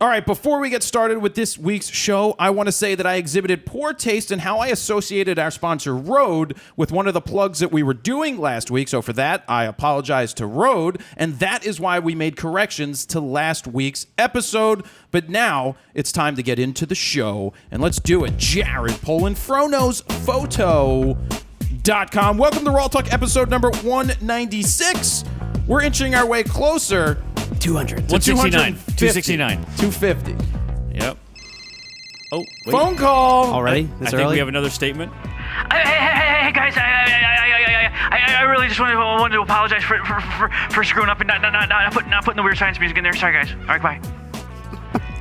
All right, before we get started with this week's show, I want to say that I exhibited poor taste in how I associated our sponsor, Rode, with one of the plugs that we were doing last week. So for that, I apologize to Rode, and that is why we made corrections to last week's episode. But now it's time to get into the show, and let's do it. Jared Polinfrono's Photo.com. Welcome to Raw Talk episode number 196. We're inching our way closer 200. 169. 269. 250. Yep. Oh, wait. Phone call. Already? I think we have another statement. Hey, guys! I really just wanted to apologize for screwing up and not putting the Weird Science music in there. Sorry, guys. All right, bye.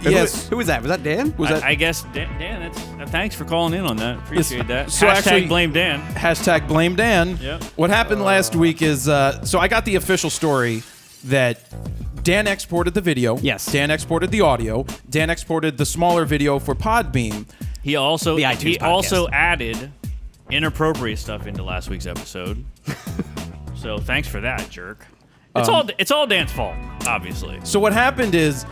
Yes. Who was that? Was that Dan? I guess Dan. That's thanks for calling in on that. Appreciate that. So Hashtag actually- blame Dan. Hashtag blame Dan. Yep. What happened last week is, so I got the official story that Dan exported the video. Yes. Dan exported the audio. Dan exported the smaller video for Podbeam. He also The iTunes podcast. added inappropriate stuff into last week's episode. So thanks for that, jerk. It's all Dan's fault, obviously. So what happened is,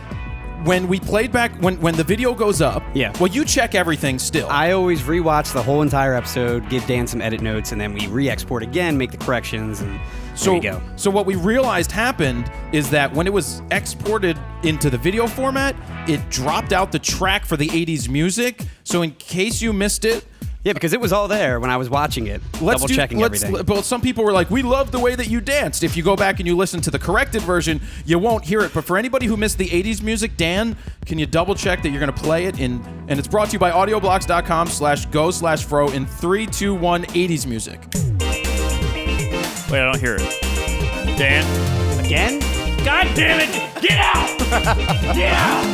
when we played back, when the video goes up, Yeah. well, you check everything still. I always rewatch the whole entire episode, give Dan some edit notes, and then we re-export again, make the corrections, and there you go. So what we realized happened is that when it was exported into the video format, it dropped out the track for the 80s music. So in case you missed it, Yeah, because it was all there when I was watching it, double-checking everything. But some people were like, we love the way that you danced. If you go back and you listen to the corrected version, you won't hear it. But for anybody who missed the 80s music, Dan, can you double check that you're going to play it in? And it's brought to you by audioblocks.com/go/fro in 3, 2, 1 80s music. Wait, I don't hear it. Dan? Again? God damn it! Get out! Get out!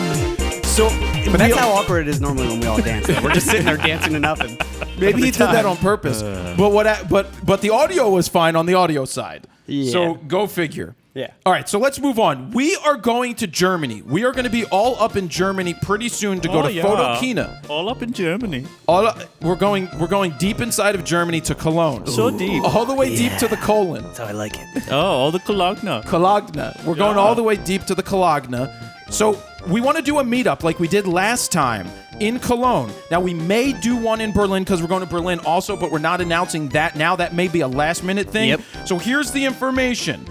So, But that's how awkward it is normally when we all dance. We're just sitting there dancing to nothing. maybe he did that on purpose. But the audio was fine on the audio side. Yeah. So go figure. Yeah. All right, so let's move on. We are going to Germany. We are going to be all up in Germany pretty soon to go to Photokina. All up in Germany. We're going deep inside of Germany to Cologne. So deep. All the way deep to the colon. That's how I like it. Oh, all the Cologne. Cologne. We're going all the way deep to the Cologne. So we want to do a meetup like we did last time in Cologne. Now, we may do one in Berlin because we're going to Berlin also, but we're not announcing that now. That may be a last-minute thing. Yep. So here's the information.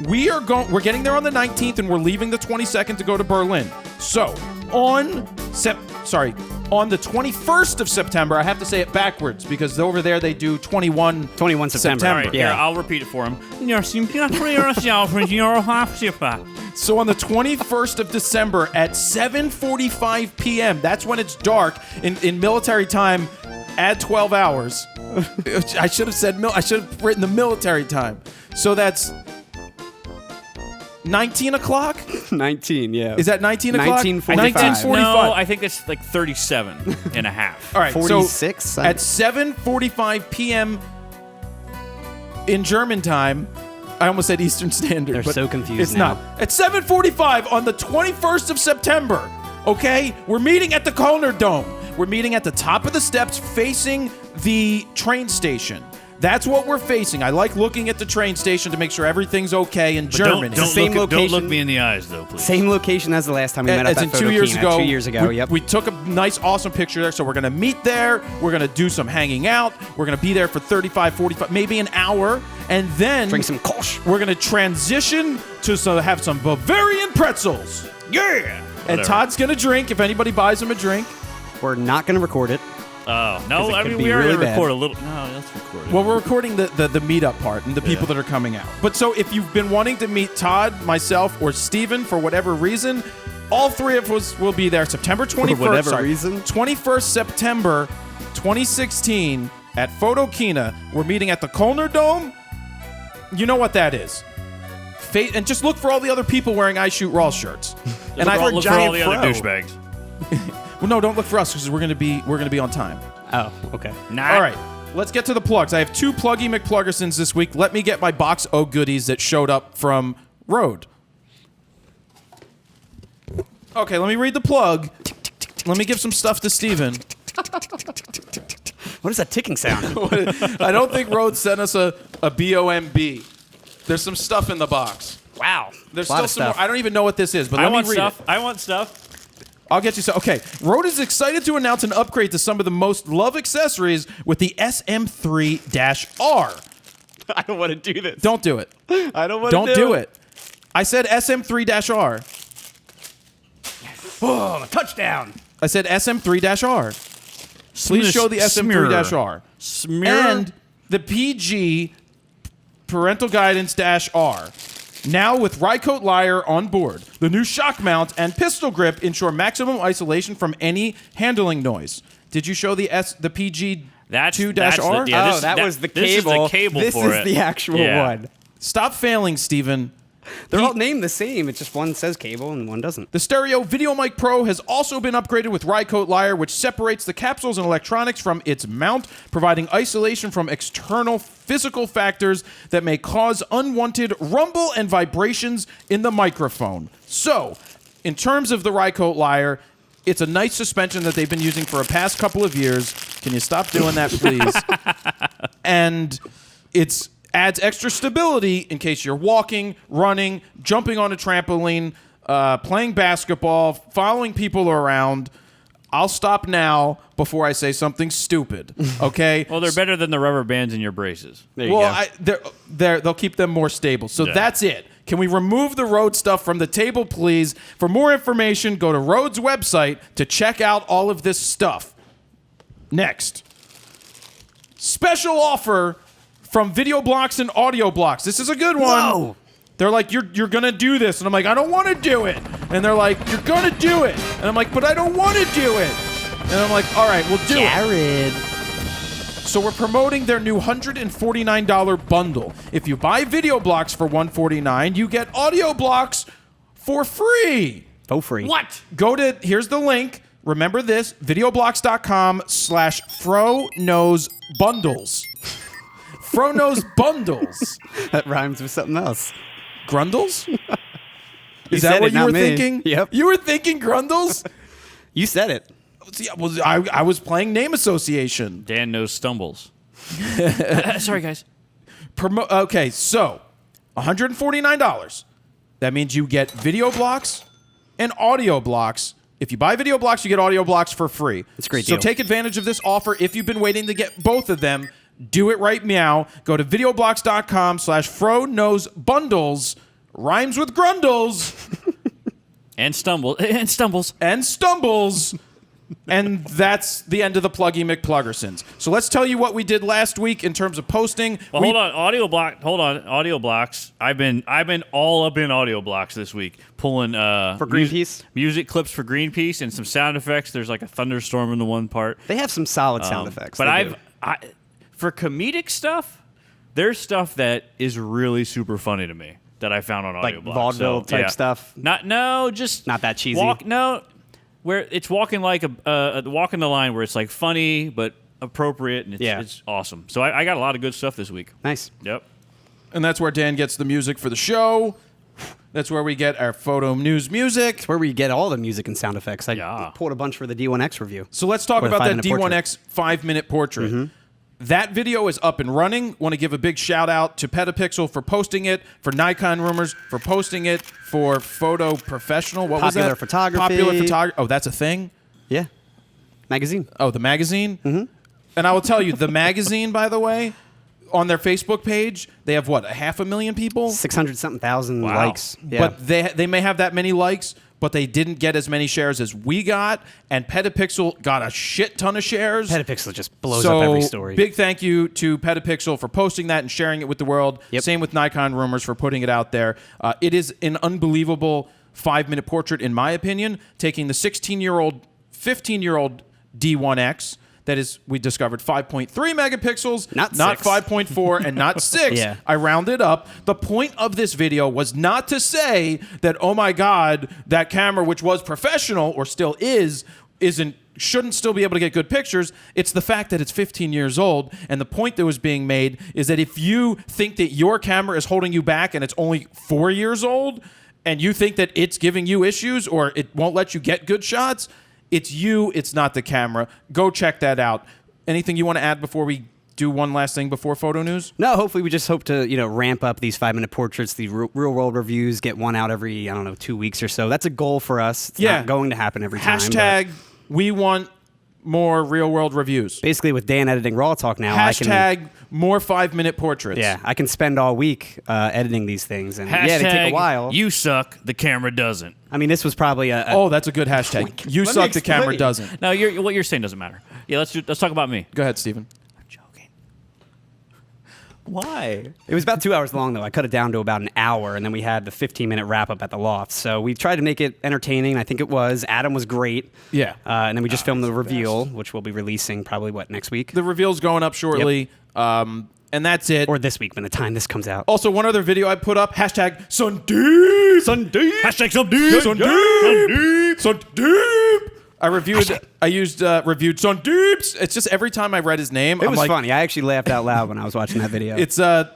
We're getting there on the 19th, and we're leaving the 22nd to go to Berlin. So on the 21st of September, I have to say it backwards because over there they do 21 September. All right, Yeah. here, I'll repeat it for him. So on the 21st of December at 7:45 p.m., that's when it's dark. In military time, add 12 hours. I should have written the military time. So that's 19 o'clock? 19, yeah. Is that 19 o'clock? 19:45. 19:45. No, I think it's like 37 and a half. All right, 46? so at 7:45 p.m. in German time, I almost said Eastern Standard. They're but so confused It's now. not. At 7:45 on the 21st of September, okay? We're meeting at the Kölner Dome. We're meeting at the top of the steps facing the train station. That's what we're facing. I like looking at the train station to make sure everything's okay in Germany. Don't Same look location. me in the eyes, though, please. Same location as the last time we met up As at in 2 years Photokina, ago. 2 years ago, we, yep. We took a nice, awesome picture there. So we're going to meet there. We're going to do some hanging out. We're going to be there for 35, 45, maybe an hour. And then Drink some Kolsch. we're going to transition to have some Bavarian pretzels. Yeah. And Whatever. Todd's going to drink if anybody buys him a drink. We're not going to record it. Oh, no, it I could mean, be we already really bad. record a little. No, let's record it. Well, we're recording the meetup part and the people Yeah. that are coming out. But so if you've been wanting to meet Todd, myself, or Steven for whatever reason, all three of us will be there September 21st. whatever sorry, reason? 21st September 2016 at Photokina. We're meeting at the Kölner Dome. You know what that is. And just look for all the other people wearing I Shoot Raw shirts. Look for all giant the other fro. douchebags. Well, no, don't look for us because we're gonna be on time. Oh, okay. Nah. All right, let's get to the plugs. I have 2 Pluggy McPluggersons this week. Let me get my box o' goodies that showed up from Rode. Okay, let me read the plug. Let me give some stuff to Steven. What is that ticking sound? I don't think Rode sent us a BOMB. There's some stuff in the box. Wow. There's a lot still of some more. stuff. I don't even know what this is, but I let me want read stuff. it. I want stuff. I'll get you some. Okay, Rode is excited to announce an upgrade to some of the most loved accessories with the SM3-R. I don't want to do this. Don't do it. I don't want to Don't do it. I said SM3-R. Oh, touchdown. I said SM3-R. Please show the SM3-R. Smear. And the PG parental guidance -R. Now with Rycote Lyre on board, the new shock mount and pistol grip ensure maximum isolation from any handling noise. Did you show the PG That's 2-R? the- yeah, Oh, that was the cable. This is the cable This for is it. the actual Yeah. one. Stop failing, Steven. They're all named the same. It's just one says cable and one doesn't. The Stereo VideoMic Pro has also been upgraded with Rycote Lyre, which separates the capsules and electronics from its mount, providing isolation from external physical factors that may cause unwanted rumble and vibrations in the microphone. So, in terms of the Rycote Lyre, it's a nice suspension that they've been using for a past couple of years. Can you stop doing that, please? And it's adds extra stability in case you're walking, running, jumping on a trampoline, playing basketball, following people around. I'll stop now before I say something stupid, okay? Well, they're better than the rubber bands in your braces. There you go. They'll keep them more stable. So Yeah. that's it. Can we remove the Rode stuff from the table, please? For more information, go to Rode's website to check out all of this stuff. Next. Special offer from Video Blocks and Audio Blocks. This is a good one. Whoa. They're like, you're going to do this. And I'm like, I don't want to do it. And they're like, you're going to do it. And I'm like, but I don't want to do it. And I'm like, all right, we'll do it. Jared. So we're promoting their new $149 bundle. If you buy Video Blocks for $149, you get Audio Blocks for free. Oh, free. What? Go to, here's the link. Remember this, videoblocks.com/FroKnowsBundles. Froknows Bundles. That rhymes with something else. Grundles? Is said that what it, you not were me. thinking? Yep. You were thinking Grundles? You said it. Yeah, well, I was playing name association. Dan knows stumbles. Sorry, guys. Okay, so $149. That means you get Video Blocks and Audio Blocks. If you buy Video Blocks, you get Audio Blocks for free. It's a great So deal. take advantage of this offer. If you've been waiting to get both of them, do it right now. Go to videoblocks.com/FroKnowsBundles. Rhymes with Grundles And stumbles. And stumbles. and stumbles. And that's the end of the Pluggy McPluggersons. So let's tell you what we did last week in terms of posting. Well, hold on. Audio Blocks. I've been all up in Audio Blocks this week, pulling For Greenpeace? music clips for Greenpeace and some sound effects. There's like a thunderstorm in the one part. They have some solid sound effects. But They do. for comedic stuff, there's stuff that is really super funny to me that I found on Like Audio Blocks. vaudeville type stuff? Just Not that cheesy? where it's walking like walking the line where it's like funny but appropriate and it's awesome. So I got a lot of good stuff this week. Nice. Yep. And that's where Dan gets the music for the show. That's where we get our photo news music. It's where we get all the music and sound effects. I Yeah. pulled a bunch for the D1X review. So let's talk Or the about that 5-minute portrait. D1X 5-minute portrait. That video is up and running. Want to give a big shout out to Petapixel for posting it, for Nikon Rumors for posting it, for Photo Professional. What was Popular that? Photography. Popular Photography. Oh, that's a thing? Yeah. Magazine. Oh, the magazine? Mm-hmm. And I will tell you, the magazine, by the way, on their Facebook page, they have what, 500,000 people? 600-something thousand Wow. likes. Yeah. But they may have that many likes, but they didn't get as many shares as we got. And Petapixel got a shit ton of shares. Petapixel just blows up every story. Big thank you to Petapixel for posting that and sharing it with the world. Yep. Same with Nikon Rumors for putting it out there. It is an unbelievable 5-minute portrait, in my opinion, taking the 16-year-old, 15-year-old D1X. That is, we discovered 5.3 megapixels, Not 6. 5.4, and not 6. Yeah. I rounded up. The point of this video was not to say that, oh my God, that camera, which was professional or still shouldn't still be able to get good pictures. It's the fact that it's 15 years old. And the point that was being made is that if you think that your camera is holding you back and it's only 4 years old, and you think that it's giving you issues or it won't let you get good shots, it's you, it's not the camera. Go check that out. Anything you want to add before we do one last thing before photo news? No, hopefully we just hope to, ramp up these 5-minute portraits, the real world reviews, get one out every, 2 weeks or so. That's a goal for us. It's not going to happen every time. Hashtag we want more real world reviews. Basically, with Dan editing Raw Talk now, Hashtag more 5-minute portraits. Yeah, I can spend all week editing these things. And Hashtag yeah, they take a while. You suck. The camera doesn't. I mean, this was probably Oh, that's a good hashtag. You Let me suck, the camera explain. doesn't. No, what you're saying doesn't matter. Yeah, let's talk about me. Go ahead, Steven. I'm joking. Why? It was about 2 hours long, though. I cut it down to about an hour, and then we had the 15-minute wrap-up at the loft. So we tried to make it entertaining. I think it was. Adam was great. Yeah. And then we just filmed the reveal, which we'll be releasing probably, next week? The reveal's going up shortly. And that's it. Or this week, by the time this comes out. Also, one other video I put up, hashtag Sundeep. Sundeep. Hashtag Sundeep. Sundeep. Sundeep. I used reviewed Sundeeps. It's just every time I read his name, It I'm was like, funny. I actually laughed out loud when I was watching that video. It's a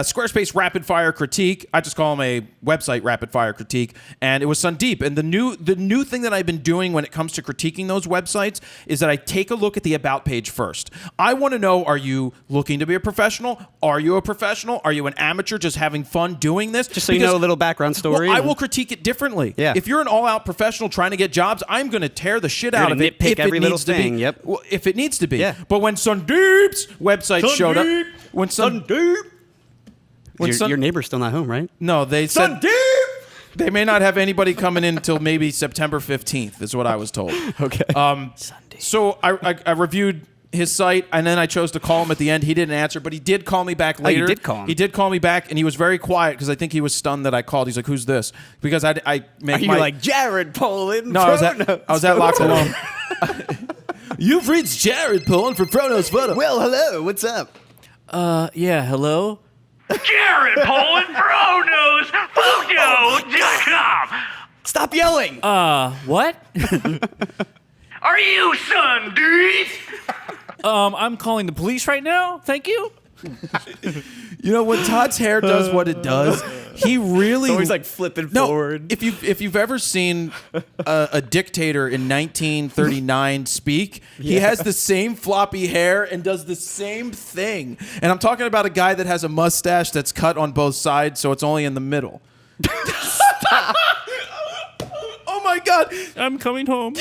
Squarespace rapid fire critique. I just call them a website rapid fire critique, and it was Sundeep. And the new thing that I've been doing when it comes to critiquing those websites is that I take a look at the about page first. I want to know: are you looking to be a professional? Are you a professional? Are you an amateur just having fun doing this? Just so you know a little background story. Well, I will critique it differently. Yeah. If you're an all-out professional trying to get jobs, I'm going to tear the shit out of gonna it nitpick if every it little needs to thing, be. yep. Well, if it needs to be. Yeah. But when Sundeep's website showed up, when Sundeep. when Your neighbor's still not home, right? no, they said they may not have anybody coming in until maybe September 15th, is what I was told. Okay. So I reviewed his site, and then I chose to call him at the end. He didn't answer, but he did call me back later. you did call him? He did call me back, and he was very quiet because I think he was stunned that I called. He's like, "Who's this?" Because I make Are you my like Jared Poland? no, I was at La Colombe. You've reached Jared Poland for Pronos Photo. Well, hello. What's up? Yeah, hello? Jared Poland, ProKnowsPhoto.com. Stop yelling. What? Are you Sundeep? I'm calling the police right now. Thank you. You know when Todd's hair does what it does, he really Always like flipping no. forward. If you've ever seen a dictator in 1939 speak, he has the same floppy hair and does the same thing. And I'm talking about a guy that has a mustache that's cut on both sides, so it's only in the middle. Oh my God! I'm coming home.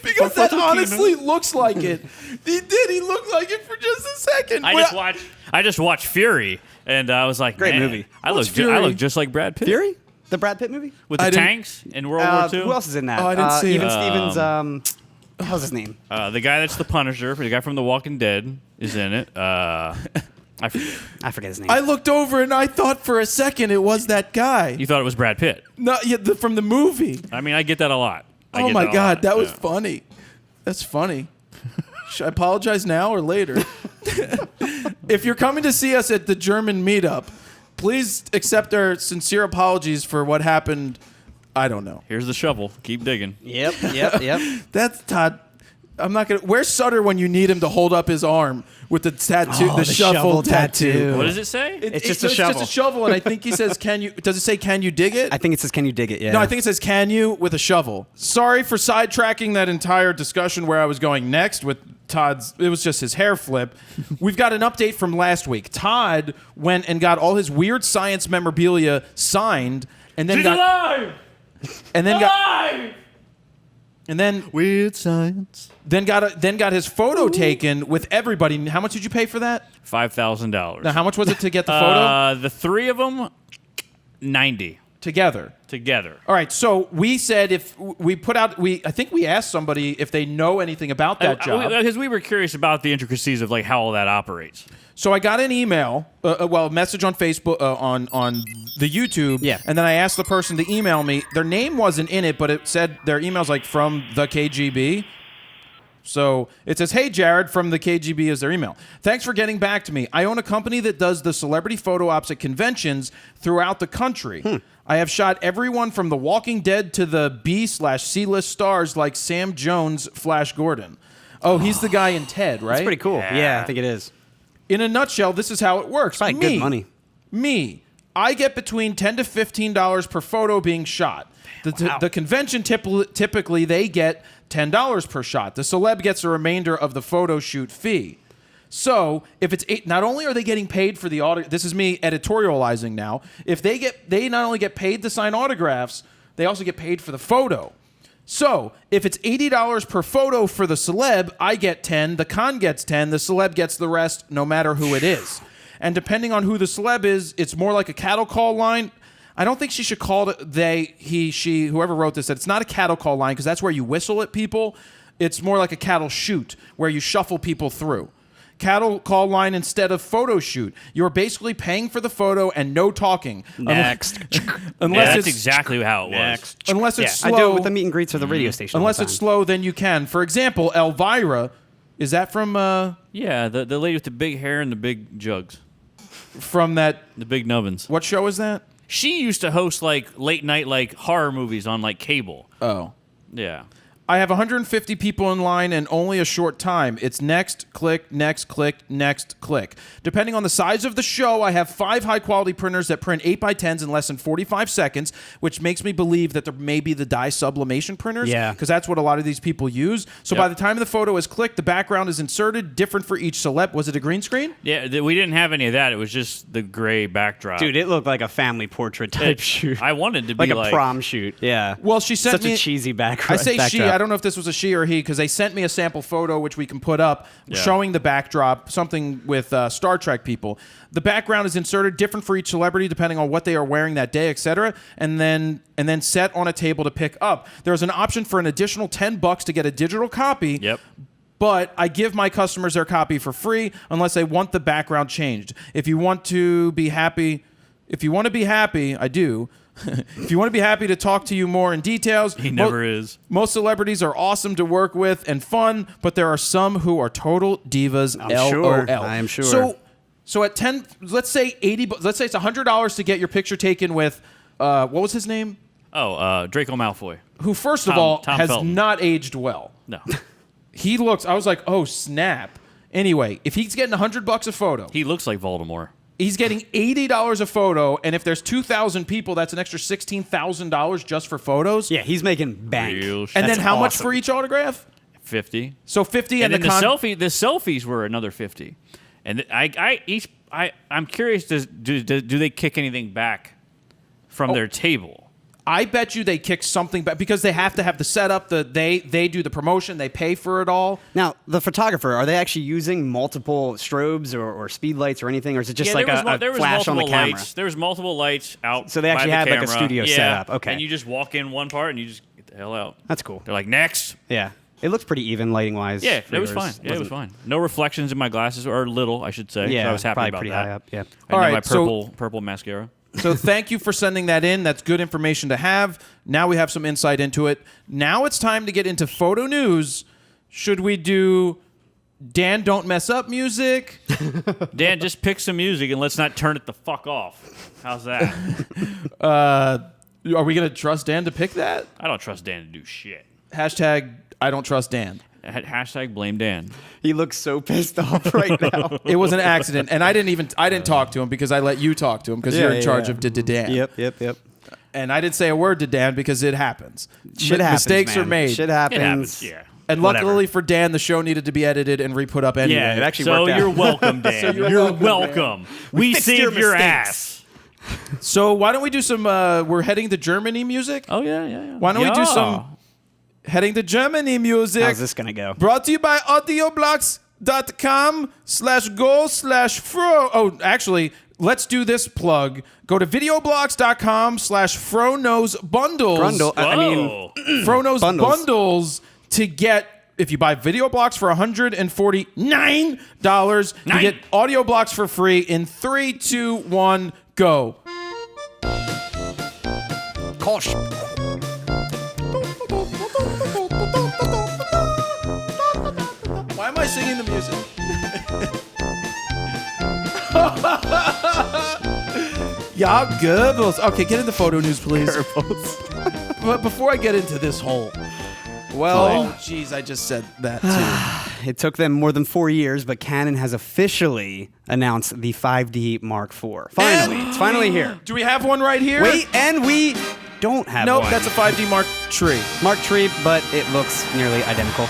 Because that honestly looks like it. He did. He looked like it for just a second. I just watched Fury, and I was like, Great man, movie. I What's look Fury? just like Brad Pitt. Fury? The Brad Pitt movie? With the I didn't- tanks in World War II. Who else is in that? Oh, I didn't see Even it. Stevens. How's his name? The guy that's the Punisher, the guy from The Walking Dead, is in it. I forget. I forget his name. I looked over and I thought for a second it was that guy. You thought it was Brad Pitt. No, yeah, from the movie. I mean, I get that a lot. Oh my God, that was funny. That's funny. Should I apologize now or later? If you're coming to see us at the German meetup, please accept our sincere apologies for what happened. I don't know. Here's the shovel. Keep digging. Yep. That's Todd. I'm not gonna. Where's Sutter when you need him to hold up his arm with the tattoo, Oh, the the shovel shovel tattoo? tattoo. What does it say? It's just a shovel. Just a shovel, and I think he says, "Can you?" Does it say, "Can you dig it?" I think it says, "Can you dig it?" Yeah. No, I think it says, "Can you?" with a shovel. Sorry for sidetracking that entire discussion where I was going next with Todd's. It was just his hair flip. We've got an update from last week. Todd went and got all his weird science memorabilia signed, and then She's alive! and then Weird science. then got his photo taken with everybody. How much did you pay for that? $5,000. Now, how much was it to get the photo The three of them, 90 together? together. All right, so we said if we put out, I think we asked somebody if they know anything about that job. Because we were curious about the intricacies of like how all that operates. So I got an email, a message on Facebook, on the YouTube, Yeah. and then I asked the person to email me. Their name wasn't in it, but it said their email's like from the KGB. So it says, "Hey, Jared, from the KGB" is their email. "Thanks for getting back to me. I own a company that does the celebrity photo ops at conventions throughout the country. I have shot everyone from The Walking Dead to the B/C-list stars like Sam Jones, Flash Gordon." Oh, he's the guy in Ted, right? That's pretty cool. Yeah, I think it is. In a nutshell, this is how it works. Probably good money. I get between $10 to $15 per photo being shot. The convention typically they get $10 per shot. The celeb gets a remainder of the photo shoot fee. So if it's not only are they getting paid for the this is me editorializing now. If they not only get paid to sign autographs, they also get paid for the photo. So if it's $80 per photo for the celeb, I get 10, the con gets 10, the celeb gets the rest, no matter who it is. And depending on who the celeb is, it's more like a cattle call line. I don't think she should call it they, he, she, whoever wrote this, that it's not a cattle call line because that's where you whistle at people. It's more like a cattle shoot where you shuffle people through. Cattle call line instead of photo shoot. You're basically paying for the photo and no talking. Next. Unless that's it's exactly how it was. Unless it's slow. I do it with the meet and greets or the radio station. Unless it's slow, then you can. For example, Elvira, is that from Yeah, the lady with the big hair and the big jugs, the big nubbins. what show is that? She used to host like late night like horror movies on like cable. Oh. Yeah. I have 150 people in line and only a short time. It's next, click, next, click, next, click. Depending on the size of the show, I have 5 high-quality printers that print 8x10s in less than 45 seconds, which makes me believe that there may be the dye sublimation printers. Yeah. Because that's what a lot of these people use. So by the time the photo is clicked, the background is inserted, different for each celeb. Was it a green screen? Yeah, we didn't have any of that. It was just the gray backdrop. Dude, it looked like a family portrait type shoot. I wanted to be like a prom shoot. Yeah. Well, she sent Such me a cheesy background. I say she. I don't know if this was a she or he because they sent me a sample photo which we can put up showing the backdrop, something with Star Trek people. The background is inserted different for each celebrity depending on what they are wearing that day, etc. And then set on a table to pick up. There's an option for an additional $10 to get a digital copy. Yep. But I give my customers their copy for free unless they want the background changed. If you want to be happy, I do. If you want to be happy to talk to you more in details, He never is. Most celebrities are awesome to work with and fun, but there are some who are total divas. sure. LOL. I am sure. So at 10, let's say 80. Let's say it's $100 to get your picture taken with. What was his name? Oh, Draco Malfoy. Who, first of all, Tom has Felton. not aged well. No. He looks. I was like, oh snap. Anyway, if he's getting $100 a photo, He looks like Voldemort. he's getting $80 a photo, and if there's 2,000 people, that's an extra $16,000 just for photos. Yeah, he's making bank. Real And shit. then how much awesome. for each autograph? 50. So 50 And and then the the selfies were another 50. And I'm curious, do they kick anything back from their table? I bet you they kick something back because they have to have the setup. They do the promotion. They pay for it all. Now, the photographer, are they actually using multiple strobes or speed lights or anything, or is it just like there a was flash on the multiple camera? lights. There was multiple lights out. So they actually by the had, like, a camera. studio yeah, setup. Okay. And you just walk in one part and you just get the hell out. That's cool. They're like, next. Yeah. It looks pretty even lighting wise. Yeah, it was fine. Yeah, it was fine. No reflections in my glasses, or little, I should say. Yeah, so I was happy probably about pretty that. high up. Yeah. And All then right, my purple mascara. So thank you for sending that in. That's good information to have. Now we have some insight into it. Now it's time to get into photo news. Should we do Dan Don't Mess Up music? Dan, just pick some music and let's not turn it the fuck off. How's that? Are we going to trust Dan to pick that? I don't trust Dan to do shit. Hashtag I don't trust Dan. Hashtag blame Dan. He looks so pissed off right now. It was an accident, and I didn't talk to him because I let you talk to him because you're in charge of Dan. Yep. And I didn't say a word to Dan because it happens. Shit happens, Mistakes man. are made. Shit It happens. happens, yeah. And luckily for Dan, the show needed to be edited and re-put up anyway. Yeah, it actually So worked out. you're welcome, Dan. you're welcome, welcome. We fixed saved your your mistakes. ass. So why don't we do some? We're heading to Germany music. Oh, yeah. Why don't we do some heading to Germany music? How's this gonna go? Brought to you by audioblocks.com/go/fro. Oh, actually, let's do this plug. Go to videoblocks.com/fronose-bundles. Grundle. I mean, Whoa. Fronose Bundles. bundles to get. If you buy video blocks for $149, you get audio blocks for free in 3, 2, 1, go. Kosh. Why am I singing the music? Yeah, Goebbels. Okay, get into photo news, please. But before I get into this whole... Well, jeez, I just said that too. It took them more than 4 years, but Canon has officially announced the 5D Mark IV. Finally, it's finally here. Do we have one right here? Wait, and we don't have Nope, one. that's a 5D Mark III. Mark III, but it looks nearly identical.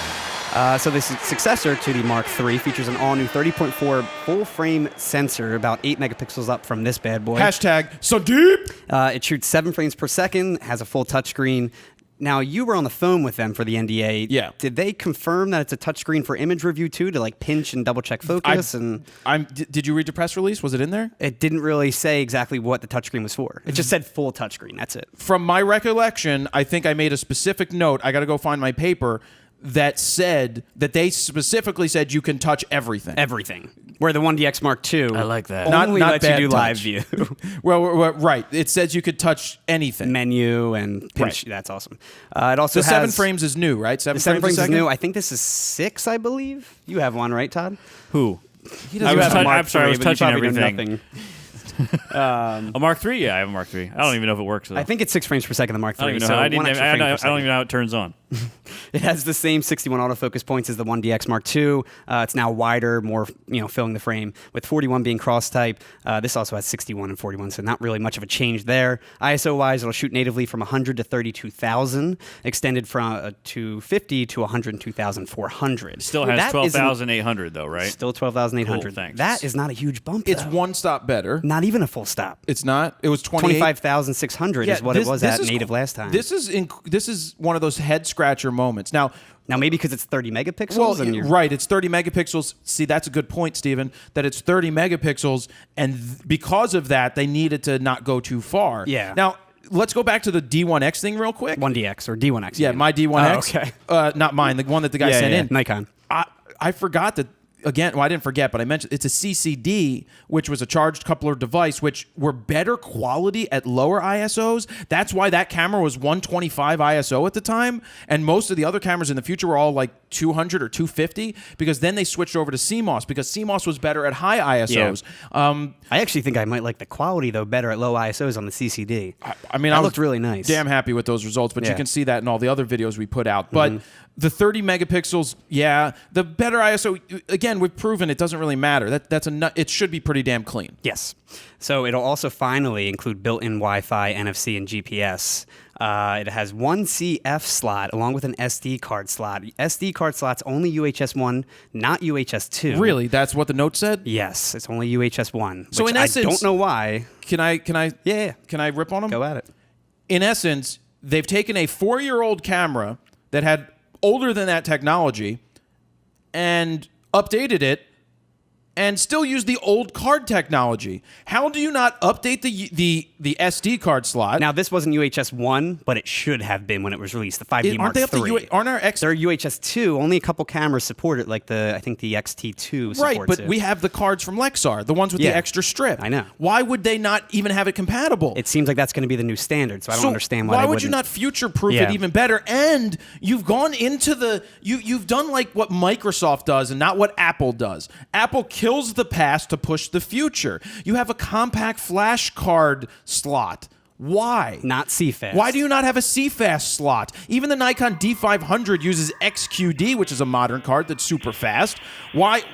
So the successor to the Mark III features an all-new 30.4 full-frame sensor, about 8 megapixels up from this bad boy. Hashtag so deep. It shoots 7 frames per second, has a full touchscreen. Now, you were on the phone with them for the NDA. Yeah. Did they confirm that it's a touchscreen for image review, too, to like pinch and double-check focus? Did you read the press release? Was it in there? It didn't really say exactly what the touchscreen was for. It just said full touchscreen. That's it. From my recollection, I think I made a specific note. I got to go find my paper that said that they specifically said you can touch everything. Everything. Where the 1DX Mark II I like that. only Not lets you bad do touch. live view. Well, right. It says you could touch anything. Menu and pinch. Right. That's awesome. It also The has 7 frames is new, right? 7 The 7 frames frames a is second? new. I think this is 6, I believe. You have one, right, Todd? Who? He I doesn't was have tou- a Mark I'm sorry, I was III, but you touching probably know everything. nothing. A Mark III? Yeah, I have a Mark III. I don't even know if it works, though. I think it's 6 frames per second, the Mark I don't III. even know So how, I one don't extra frame per even second. know how it turns on. It has the same 61 autofocus points as the 1DX Mark II. It's now wider, more filling the frame, with 41 being cross type. This also has 61 and 41, so not really much of a change there. ISO wise, it'll shoot natively from 100 to 32,000, extended from 250 to 102,400. Still That has isn't- 12,800, though, right? Still 12,800. Cool, thanks. That is not a huge bump. It's though. one stop better. Not even a full stop. It's not. It was 28. 25,600 is what it was at native last time. This is one of those head scratcher moments. Now maybe because it's 30 megapixels. Well, and you're, right. It's 30 megapixels. See, that's a good point, Steven, that it's 30 megapixels. And because of that, they needed to not go too far. Yeah. Now, let's go back to the D1X thing real quick. 1DX or D1X. Yeah, you mean. my D1X. Oh, okay. Not mine, the one that the guy sent in. Nikon. I forgot that. Again, well, I didn't forget, but I mentioned it's a CCD, which was a charged coupler device, which were better quality at lower ISOs. That's why that camera was 125 ISO at the time, and most of the other cameras in the future were all like 200 or 250, because then they switched over to CMOS, because CMOS was better at high ISOs. I actually think I might like the quality, though, better at low ISOs on the CCD. I mean, that I was looked really nice. Damn happy with those results, but you Yeah. can see that in all the other videos we put out. But the 30 megapixels, yeah, the better ISO. Again, we've proven it doesn't really matter. It should be pretty damn clean. Yes. So it'll also finally include built-in Wi-Fi, NFC, and GPS. It has one CF slot along with an SD card slot. SD card slot's only UHS 1, not UHS 2. Really, that's what the note said. Yes, it's only UHS 1. So which in essence- I don't know why. Can I? Yeah. Can I rip on them? Go at it. In essence, they've taken a 4-year-old camera that had older than that technology and updated it and still use the old card technology. How do you not update the SD card slot? Now, this wasn't UHS 1, but it should have been when it was released, the 5D aren't Mark they up to III. aren't our X? They're UHS 2. Only a couple cameras support it, like I think the XT2 supports Right, but it. we have the cards from Lexar, the ones with Yeah. the extra strip. I know. Why would they not even have it compatible? It seems like that's going to be the new standard, so I don't understand why why they would you wouldn't. not future-proof Yeah. it even better? And you've gone into you've done like what Microsoft does and not what Apple does. Apple kills the past to push the future. You have a compact flash card slot. Why? Not CFast. Why do you not have a CFast slot? Even the Nikon D500 uses XQD, which is a modern card that's super fast. Why?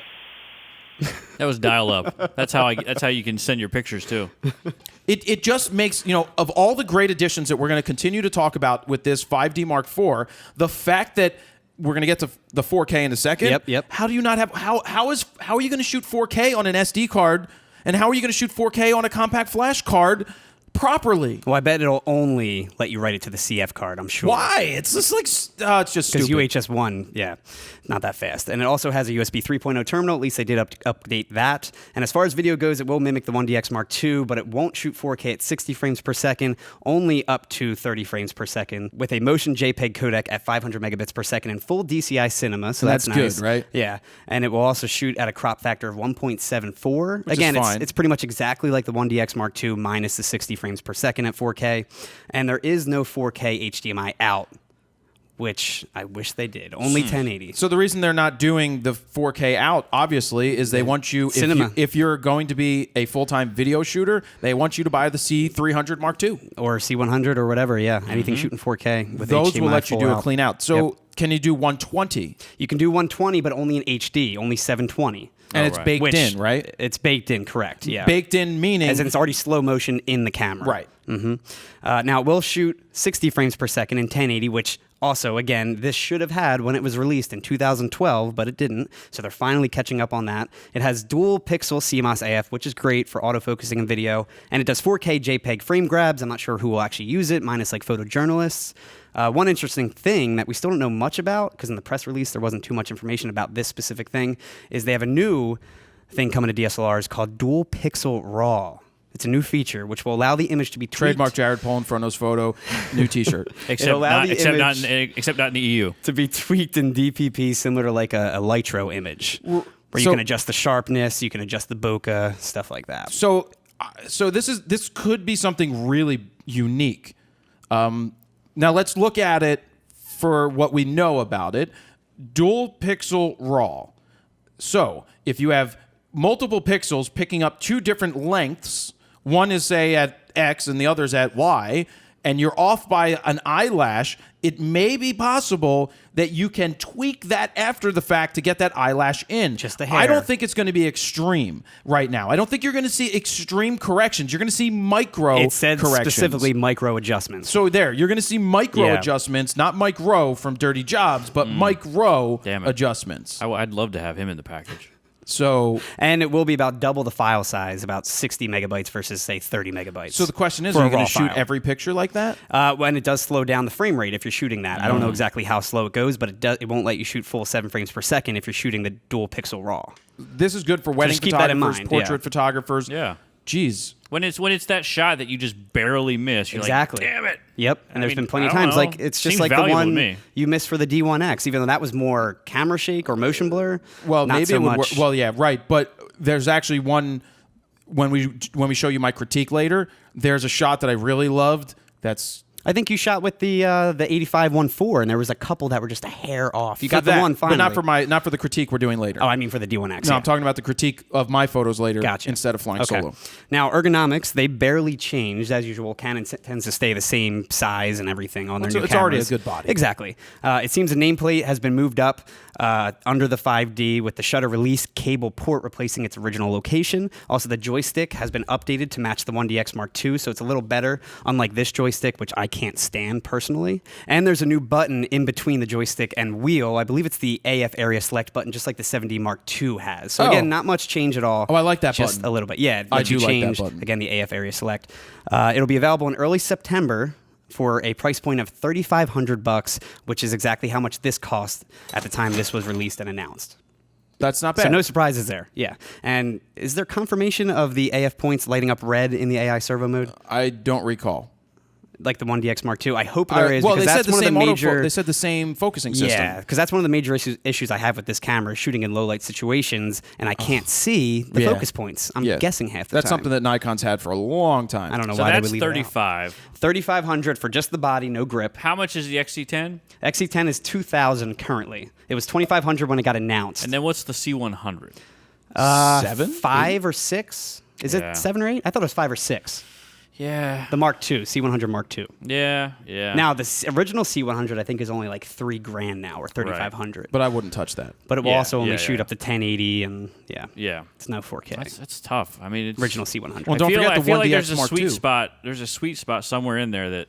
That was dial up. That's how you can send your pictures too. It just makes, of all the great additions that we're going to continue to talk about with this 5D Mark IV, the fact that we're going to get to the 4K in a second. Yep. How do you not have how are you going to shoot 4K on an SD card, and how are you going to shoot 4K on a compact flash card properly? Well, I bet it'll only let you write it to the CF card, I'm sure. Why? It's just like it's just Because stupid. UHS 1, yeah, not that fast. And it also has a USB 3.0 terminal. At least they did update that. And as far as video goes, it will mimic the 1DX Mark II, but it won't shoot 4K at 60 frames per second, only up to 30 frames per second, with a motion JPEG codec at 500 megabits per second in full DCI cinema. So that's That's nice. good, right? Yeah. And it will also shoot at a crop factor of 1.74. Again, is fine. it's pretty much exactly like the 1DX Mark II minus the 60 frames per second at 4K. And there is no 4K HDMI out, which I wish they did. Only 1080. So the reason they're not doing the 4K out, obviously, is they want you Cinema. if you're going to be a full-time video shooter, they want you to buy the C300 Mark II. Or C100 or whatever, yeah. Anything shooting 4K with Those HDMI will let you full do a out. clean out. So Yep. can you do 120? You can do 120, but only in HD, only 720. And Oh, it's right. baked Which, in, right? It's baked in, correct, yeah. Baked in meaning As in it's already slow motion in the camera. Right. Now, it will shoot 60 frames per second in 1080, which also, again, this should have had when it was released in 2012, but it didn't. So they're finally catching up on that. It has dual pixel CMOS AF, which is great for autofocusing in video. And it does 4K JPEG frame grabs. I'm not sure who will actually use it, minus like photojournalists. One interesting thing that we still don't know much about, because in the press release there wasn't too much information about this specific thing, is they have a new thing coming to DSLRs called Dual Pixel RAW. It's a new feature which will allow the image to be tweaked. Trademark Jared Polinfrono's photo, new T-shirt. Except not in the EU. to be tweaked in DPP, similar to like a Lytro image, where you so- can adjust the sharpness, you can adjust the bokeh, stuff like that. So this could be something really unique. Now let's look at it for what we know about it. Dual pixel RAW. So if you have multiple pixels picking up two different lengths, one is say at X and the other is at Y, and you're off by an eyelash, it may be possible that you can tweak that after the fact to get that eyelash in. Just a hair. I don't think it's going to be extreme right now. I don't think you're going to see extreme corrections. You're going to see micro It said corrections. specifically micro adjustments. So there, you're going to see micro Yeah. adjustments, not Mike Rowe from Dirty Jobs, but micro Damn it. adjustments. I'd love to have him in the package. So And it will be about double the file size, about 60 megabytes versus, say, 30 megabytes. the question is, for are a you going raw to shoot file. every picture like that? When it does slow down the frame rate if you're shooting that. I don't know exactly how slow it goes, but it won't let you shoot full 7 frames per second if you're shooting the dual pixel RAW. This is good for wedding just keep that in photographers, mind, portrait yeah. photographers. Yeah. Jeez. When it's that shot that you just barely miss, you're Exactly. like, damn it. Yep, and there's mean, been plenty of I don't times know. like it's just Seems like the valuable to one me. you missed for the D1X, even though that was more camera shake or motion blur. Well, not maybe so it would much. work. Well, yeah, right. But there's actually one when we show you my critique later. There's a shot that I really loved. That's I think you shot with the 85-1.4, and there was a couple that were just a hair off. You got for that, the one finally, but not for the critique we're doing later. Oh, I mean for the D1X. no, yeah. I'm talking about the critique of my photos later Gotcha. instead of flying Okay. solo. Now, ergonomics, they barely changed. As usual, Canon tends to stay the same size and everything on their new It's already a cameras. good body. Exactly. It seems the nameplate has been moved up under the 5D with the shutter release cable port replacing its original location. Also, the joystick has been updated to match the 1DX Mark II, so it's a little better, unlike this joystick, which I can't stand personally. And there's a new button in between the joystick and wheel. I believe it's the AF area select button, just like the 7D Mark II has. So Oh. again, not much change at all. Oh, I like that just button. a little bit. Yeah, I lets you do like that change, button. again, the AF area select. It'll be available in early September for a price point of $3,500, which is exactly how much this cost at the time this was released and announced. That's not bad. So no surprises there. Yeah. And is there confirmation of the AF points lighting up red in the AI servo mode, I don't recall. like the 1DX Mark II? I hope there is, well, because they that's said the one of same the major. they said the same focusing system. Yeah, because that's one of the major issues I have with this camera, shooting in low light situations, and I can't see the Yeah. focus points. I'm Yeah. guessing half the That's time. something that Nikon's had for a long time. I don't know So why they that's would leave it out. 35. $3,500 for just the body, no grip. How much is the XC10? XC10 is $2,000 currently. It was $2,500 when it got announced. And then what's the C100? 7? 5 or 6? Is Yeah. it 7 or 8? I thought it was 5 or 6. Yeah. The Mark II, C100 Mark II. Yeah. Now the original C100 I think is only like $3,000 now, or $3,500. But I wouldn't touch that. But it will Yeah, also only yeah, shoot yeah. up to 1080, and Yeah. it's no 4K. That's tough. I mean, it's, Original C100. Well, don't forget I the feel like 1DX there's a Mark sweet II. spot. There's a sweet spot somewhere in there that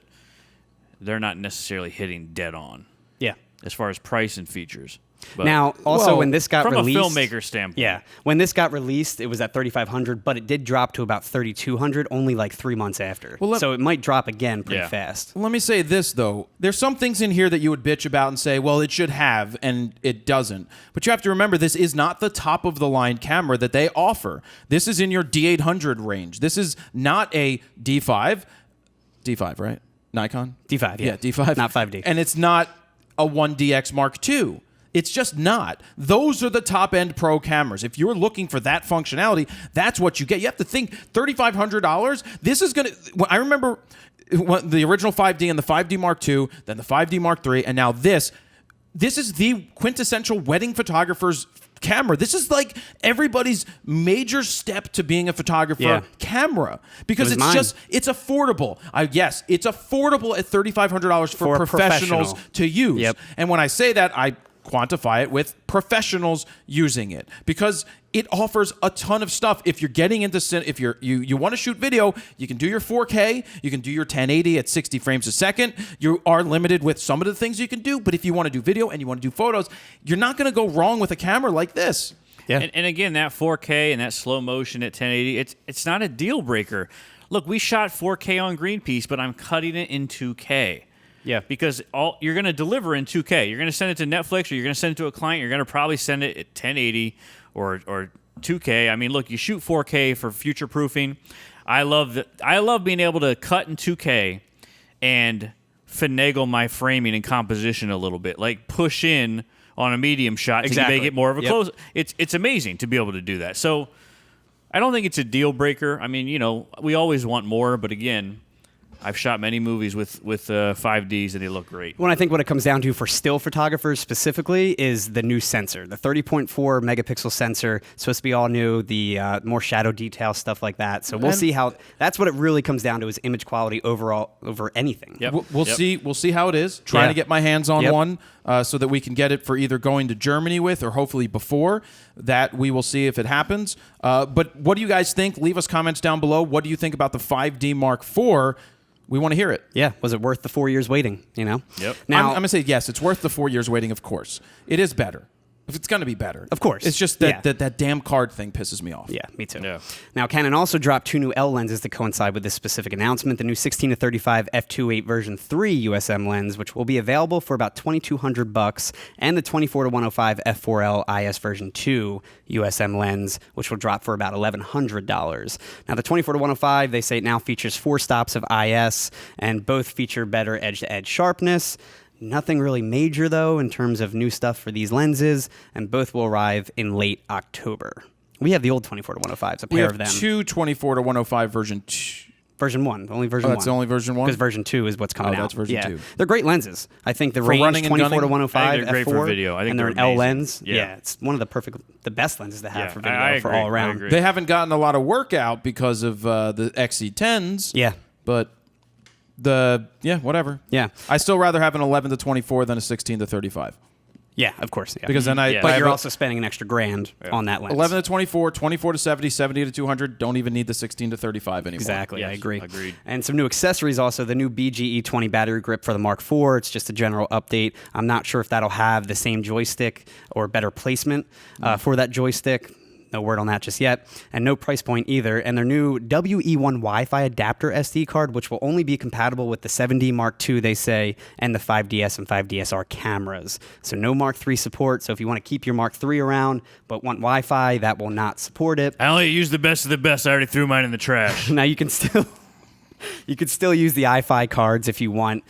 they're not necessarily hitting dead on yeah. as far as price and features. But Now, also Well, when this got from released, a filmmaker standpoint, yeah, when this got released, it was at $3,500, but it did drop to about $3,200 only like 3 months after. Well, so it might drop again pretty Yeah. fast. Let me say this, though. There's some things in here that you would bitch about and say, well, it should have, and it doesn't. But you have to remember, this is not the top of the line camera that they offer. This is in your D800 range. This is not a D5. D5, right? Nikon? D5, yeah. D5. Not 5D. And it's not a 1DX Mark II. It's just not. Those are the top-end pro cameras. If you're looking for that functionality, that's what you get. You have to think $3,500. This is going to... I remember the original 5D and the 5D Mark II, then the 5D Mark III, and now this. This is the quintessential wedding photographer's camera. This is like everybody's major step to being a photographer Yeah. camera, because It was it's mine. it's affordable. Yes, it's affordable at $3,500 for For a professionals professional. to use. Yep. And when I say that, I quantify it with professionals using it, because it offers a ton of stuff. If you're getting into if you want to shoot video, you can do your 4K, you can do your 1080 at 60 frames a second. You are limited with some of the things you can do, but if you want to do video and you want to do photos, you're not going to go wrong with a camera like this. Yeah. And again, that 4K and that slow motion at 1080, it's not a deal breaker. Look, we shot 4K on Greenpeace, but I'm cutting it in 2K. Yeah. Because you're going to deliver in 2K. You're going to send it to Netflix, or you're going to send it to a client. You're going to probably send it at 1080 or 2K. I mean, look, you shoot 4K for future proofing. I love being able to cut in 2K and finagle my framing and composition a little bit, like push in on a medium shot to make it more of a close. It's amazing to be able to do that. So I don't think it's a deal breaker. I mean, we always want more, but again, I've shot many movies with 5Ds and they look great. Well, I think what it comes down to for still photographers specifically is the new sensor. The 30.4 megapixel sensor, it's supposed to be all new, the more shadow detail, stuff like that. So we'll see how, that's what it really comes down to, is image quality overall over anything. Yep. We'll see how it is. Trying to get my hands on one so that we can get it for either going to Germany with, or hopefully before that. We will see if it happens. But what do you guys think? Leave us comments down below. What do you think about the 5D Mark IV? We want to hear it. Yeah. Was it worth the 4 years waiting, Yep. I'm Now, going to say yes, it's worth the 4 years waiting, of course. It is better. If it's going to be better. Of course. It's just that damn card thing pisses me off. Yeah, me too. Yeah. Now, Canon also dropped 2 new L lenses to coincide with this specific announcement. The new 16-35 f2.8 version 3 USM lens, which will be available for about $2,200, and the 24-105 f4L IS version 2 USM lens, which will drop for about $1,100. Now, the 24-105, they say it now features 4 stops of IS, and both feature better edge-to-edge sharpness. Nothing really major, though, in terms of new stuff for these lenses, and both will arrive in late October. We have the old 24-105s, a We pair have of them. two 24-105 version 2. Version 1, only version 1. That's the only version 1? Because version 2 is what's coming out. That's version 2. They're great lenses. I think the For range running and 24 to gunning? 105 I think they're great f4, for video. I think and they're an they're L amazing. lens. Yeah. It's one of the best lenses to have for video I for agree. all I around. agree. They haven't gotten a lot of work out because of the XC10s. Yeah. But whatever. Yeah. I still rather have an 11 to 24 than a 16 to 35. Yeah, of course. Yeah. Because then I but have you're a- also spending an extra grand on that lens. 11 to 24, 24 to 70, 70 to 200. Don't even need the 16 to 35 anymore. Exactly, I Yes, agree. agreed. And some new accessories also. The new BGE20 battery grip for the Mark IV. It's just a general update. I'm not sure if that'll have the same joystick or better placement for that joystick. No word on that just yet. And no price point either. And their new WE1 Wi-Fi adapter SD card, which will only be compatible with the 7D Mark II, they say, and the 5DS and 5DSR cameras. So no Mark III support. So if you want to keep your Mark III around but want Wi-Fi, that will not support it. I only use the best of the best. I already threw mine in the trash. Now you can still use the iFi cards if you want.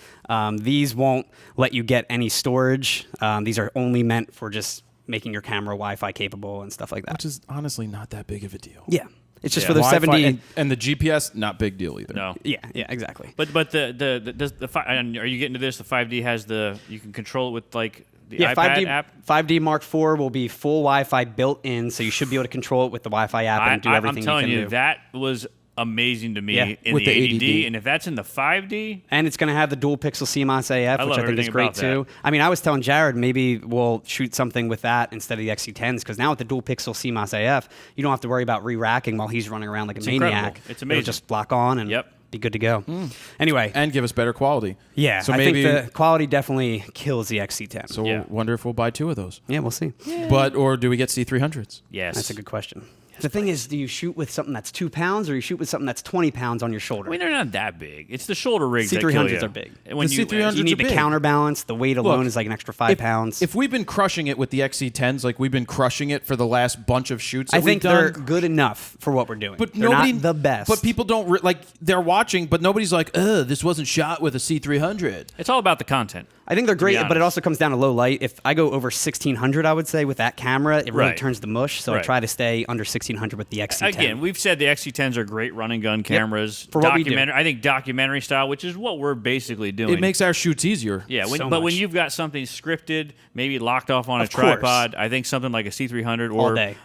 These won't let you get any storage. These are only meant for just making your camera Wi-Fi capable and stuff like that. Which is honestly not that big of a deal. Yeah, it's just Yeah. for those Wi-Fi 7D. and the GPS, not big deal either. No. Yeah, exactly. But and are you getting to this? The 5D has you can control it with like the Yeah, iPad app. 5D Mark IV will be full Wi-Fi built in, so you should be able to control it with the Wi-Fi app and do everything I'm telling you you, you can do. that was amazing to me Yeah, in with the the ADD. ADD. And if that's in the 5D, And it's going to have the dual pixel CMOS AF, which love I think is everything great about too. I mean, I was telling Jared maybe we'll shoot something with that instead of the XC10s, because now with the dual pixel CMOS AF, you don't have to worry about re-racking while he's running around like a incredible. maniac. It's It'll amazing. just lock on and Yep. be good to go. Anyway, And give us better quality. yeah, So I maybe think the quality definitely kills the XC10. so Yeah. we'll wonder if we'll buy 2 of those. yeah, we'll see. Or do we get C300s? yes. That's a good question. The thing is, do you shoot with something that's 2 pounds, or you shoot with something that's 20 pounds on your shoulder? I mean, they're not that big. It's the shoulder rigs that kill C300s you. are big. And when The you, C300s You need are the big. counterbalance. The weight alone is like an extra 5 pounds. If we've been crushing it with the XC10s, like we've been crushing it for the last bunch of shoots that I think we've they're done, good enough for what we're doing. but they're nobody not the best. But people don't like they're watching, but nobody's like, this wasn't shot with a C300. it's all about the content. I think they're great, but it honest. also comes down to low light. If I go over 1600, I would say with that camera, it really Right. turns to mush. So I Right. try to stay under 1600 with the XC10. Again, we've said the XC10s are great run and gun cameras. For what we do. I think documentary style, which is what we're basically doing. It makes our shoots easier. Yeah, so but when much. you've got something scripted, maybe locked off on a Of course. tripod, I think something like a C300 or All day.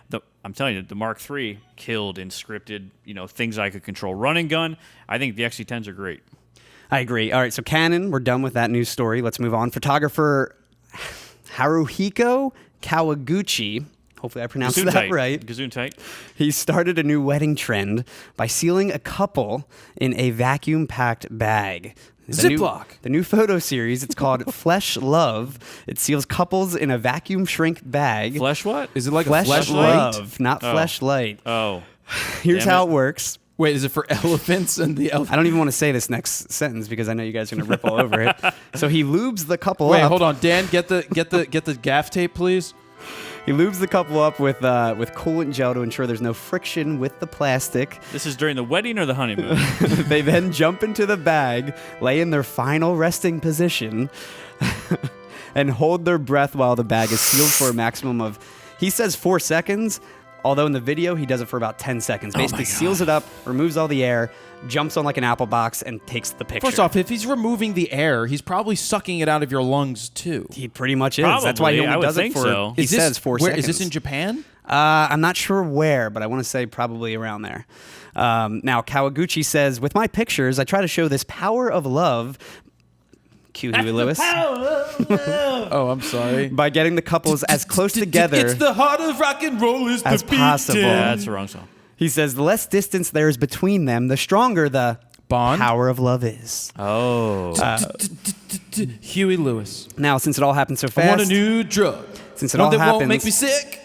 I'm telling you, the Mark III killed in scripted, things I could control. Run and gun, I think the XC10s are great. I agree. All right, so Canon, we're done with that news story. Let's move on. Photographer Haruhiko Kawaguchi. Hopefully I pronounced that Gesundheit. right. Gesundheit. He started a new wedding trend by sealing a couple in a vacuum-packed bag. Ziploc. The new photo series, it's called Flesh Love. It seals couples in a vacuum shrink bag. Flesh what? Is it like Flesh a fleshlight? Love, not Oh. Fleshlight. Oh. Here's damn how it. it works. Wait, is it for elephants and the I elephant? don't even want to say this next sentence because I know you guys are going to rip all over it. So he lubes the couple Wait, up. hold on, Dan. Get the gaff tape, please. He lubes the couple up with coolant gel to ensure there's no friction with the plastic. This is during the wedding or the honeymoon? They then jump into the bag, lay in their final resting position, and hold their breath while the bag is sealed for a maximum of, he says 4 seconds, although in the video he does it for about 10 seconds. Basically seals it up, removes all the air, jumps on like an apple box, and takes the picture. First off, if he's removing the air, he's probably sucking it out of your lungs too. He pretty much is. That's why he Probably. I only would does it think for, so. he says 4 where, seconds. Is this in Japan? I'm not sure where, but I want to say probably around there. Now, Kawaguchi says, with my pictures, I try to show this power of love. Cue Huey Lewis. Oh, I'm sorry. By getting the couples as close together It's the heart of rock and roll is as the beat. possible. Yeah, that's the wrong song. He says, the less distance there is between them, the stronger the Bond? power of love is. Oh. Huey Lewis. Now, since it all happened so I want a fast, new drug. Since it One all that won't happens- make me sick.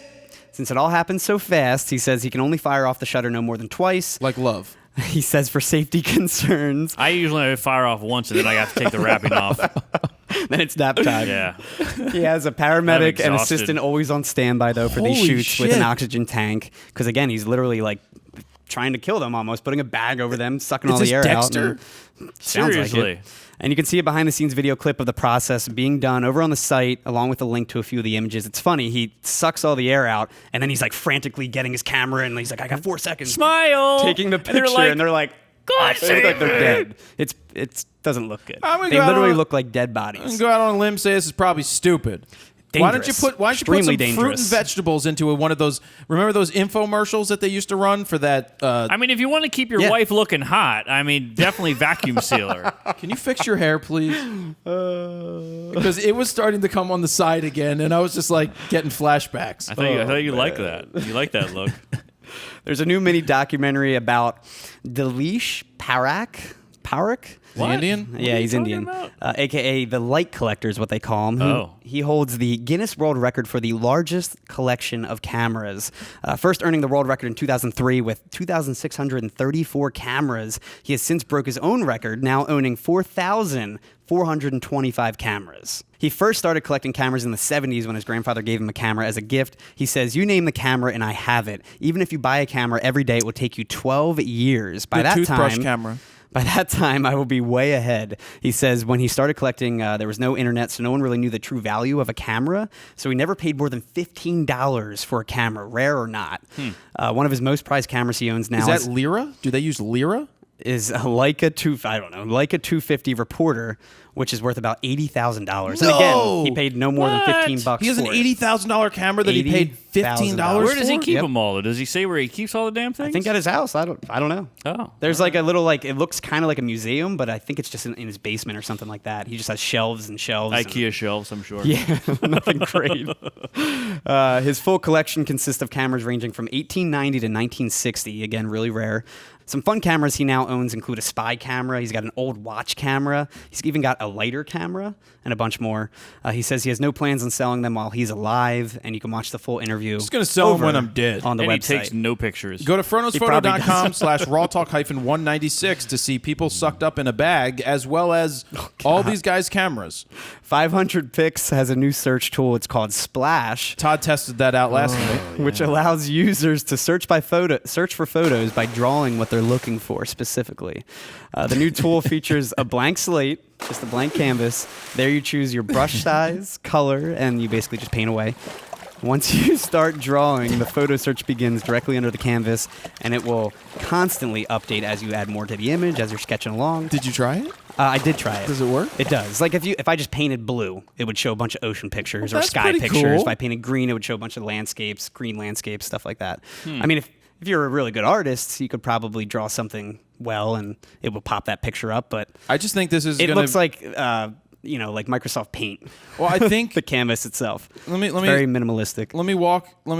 since it all happened so fast, he says he can only fire off the shutter no more than twice. Like love. He says for safety concerns, I usually fire off once and then I have to take the wrapping off. then it's nap time. Yeah. He has a paramedic and exhausted. assistant always on standby, though, for these Holy shoots with an shit. oxygen tank. Because, again, he's literally, like, trying to kill them almost, putting a bag over them, sucking Is all the this air Dexter? out. Sounds like Seriously. it. And you can see a behind-the-scenes video clip of the process being done over on the site, along with a link to a few of the images. It's funny. He sucks all the air out, and then he's, like, frantically getting his camera, and he's like, I got 4 seconds. Smile. Taking the picture, and they're like, God they look like save they're me. dead. It doesn't look good. I'm gonna They go out literally on- look like dead I'm bodies. gonna go out on a limb and say this is probably stupid. Why don't you Dangerous. put some Extremely fruit and dangerous. vegetables into one of those? Remember those infomercials that they used to run for that? I mean, if you want to keep your Yeah. wife looking hot, I mean, definitely vacuum sealer. Can you fix your hair, please? Because it was starting to come on the side again, and I was just like getting flashbacks. I thought you liked that. You like that look. There's a new mini documentary about Dileesh Parakh. The Indian? Yeah, he's talking Indian. about? AKA the light collector is what they call him. Oh. He holds the Guinness World Record for the largest collection of cameras. First earning the world record in 2003 with 2,634 cameras. He has since broke his own record, now owning 4,425 cameras. He first started collecting cameras in the 70s when his grandfather gave him a camera as a gift. He says, you name the camera and I have it. Even if you buy a camera every day, it will take you 12 years. By The that toothbrush time, camera. By that time, I will be way ahead. He says when he started collecting, there was no internet, so no one really knew the true value of a camera. So he never paid more than $15 for a camera, rare or not. One of his most prized cameras he owns now Is that lira? Do they use lira? is a Leica 250 Reporter, which is worth about $80,000. And No! again, he paid no more than What? $15 He has an for it. $80,000 camera that he paid $15 $80,000. Where does he for? keep Yep. them all? Does he say where he keeps all the damn things? I think at his house. I don't know. Oh. There's like a little it looks kind of like a museum, but I think it's just in his basement or something like that. He just has shelves and shelves. and- IKEA shelves, I'm sure. Yeah, nothing great. His full collection consists of cameras ranging from 1890 to 1960. Again, really rare. Some fun cameras he now owns include a spy camera. He's got an old watch camera. He's even got a lighter camera and a bunch more. He says he has no plans on selling them while he's alive, and you can watch the full interview. Just gonna sell them over when I'm dead. on the And he website. takes no pictures. Go to probably frontosfoto.com/rawtalk-196 to see people sucked up in a bag, as well as all these guys' cameras. 500 Pics has a new search tool. It's called Splash, Todd tested that out last night. which allows users to search for photos by drawing what they're looking for specifically. The new tool features a blank slate, just a blank canvas. There you choose your brush size, color, and you basically just paint away. Once you start drawing, the photo search begins directly under the canvas, and it will constantly update as you add more to the image, as you're sketching along. Did you try it? I did try it. Does it work? It does. Like if I just painted blue, it would show a bunch of ocean pictures Well, or that's sky pretty pictures. cool. If I painted green, it would show a bunch of landscapes, green landscapes, stuff like that. I mean, if you're a really good artist, you could probably draw something well, and it will pop that picture up. But I just think this is it gonna. looks like like Microsoft Paint. Well, I think The canvas itself. Let me Very minimalistic. let me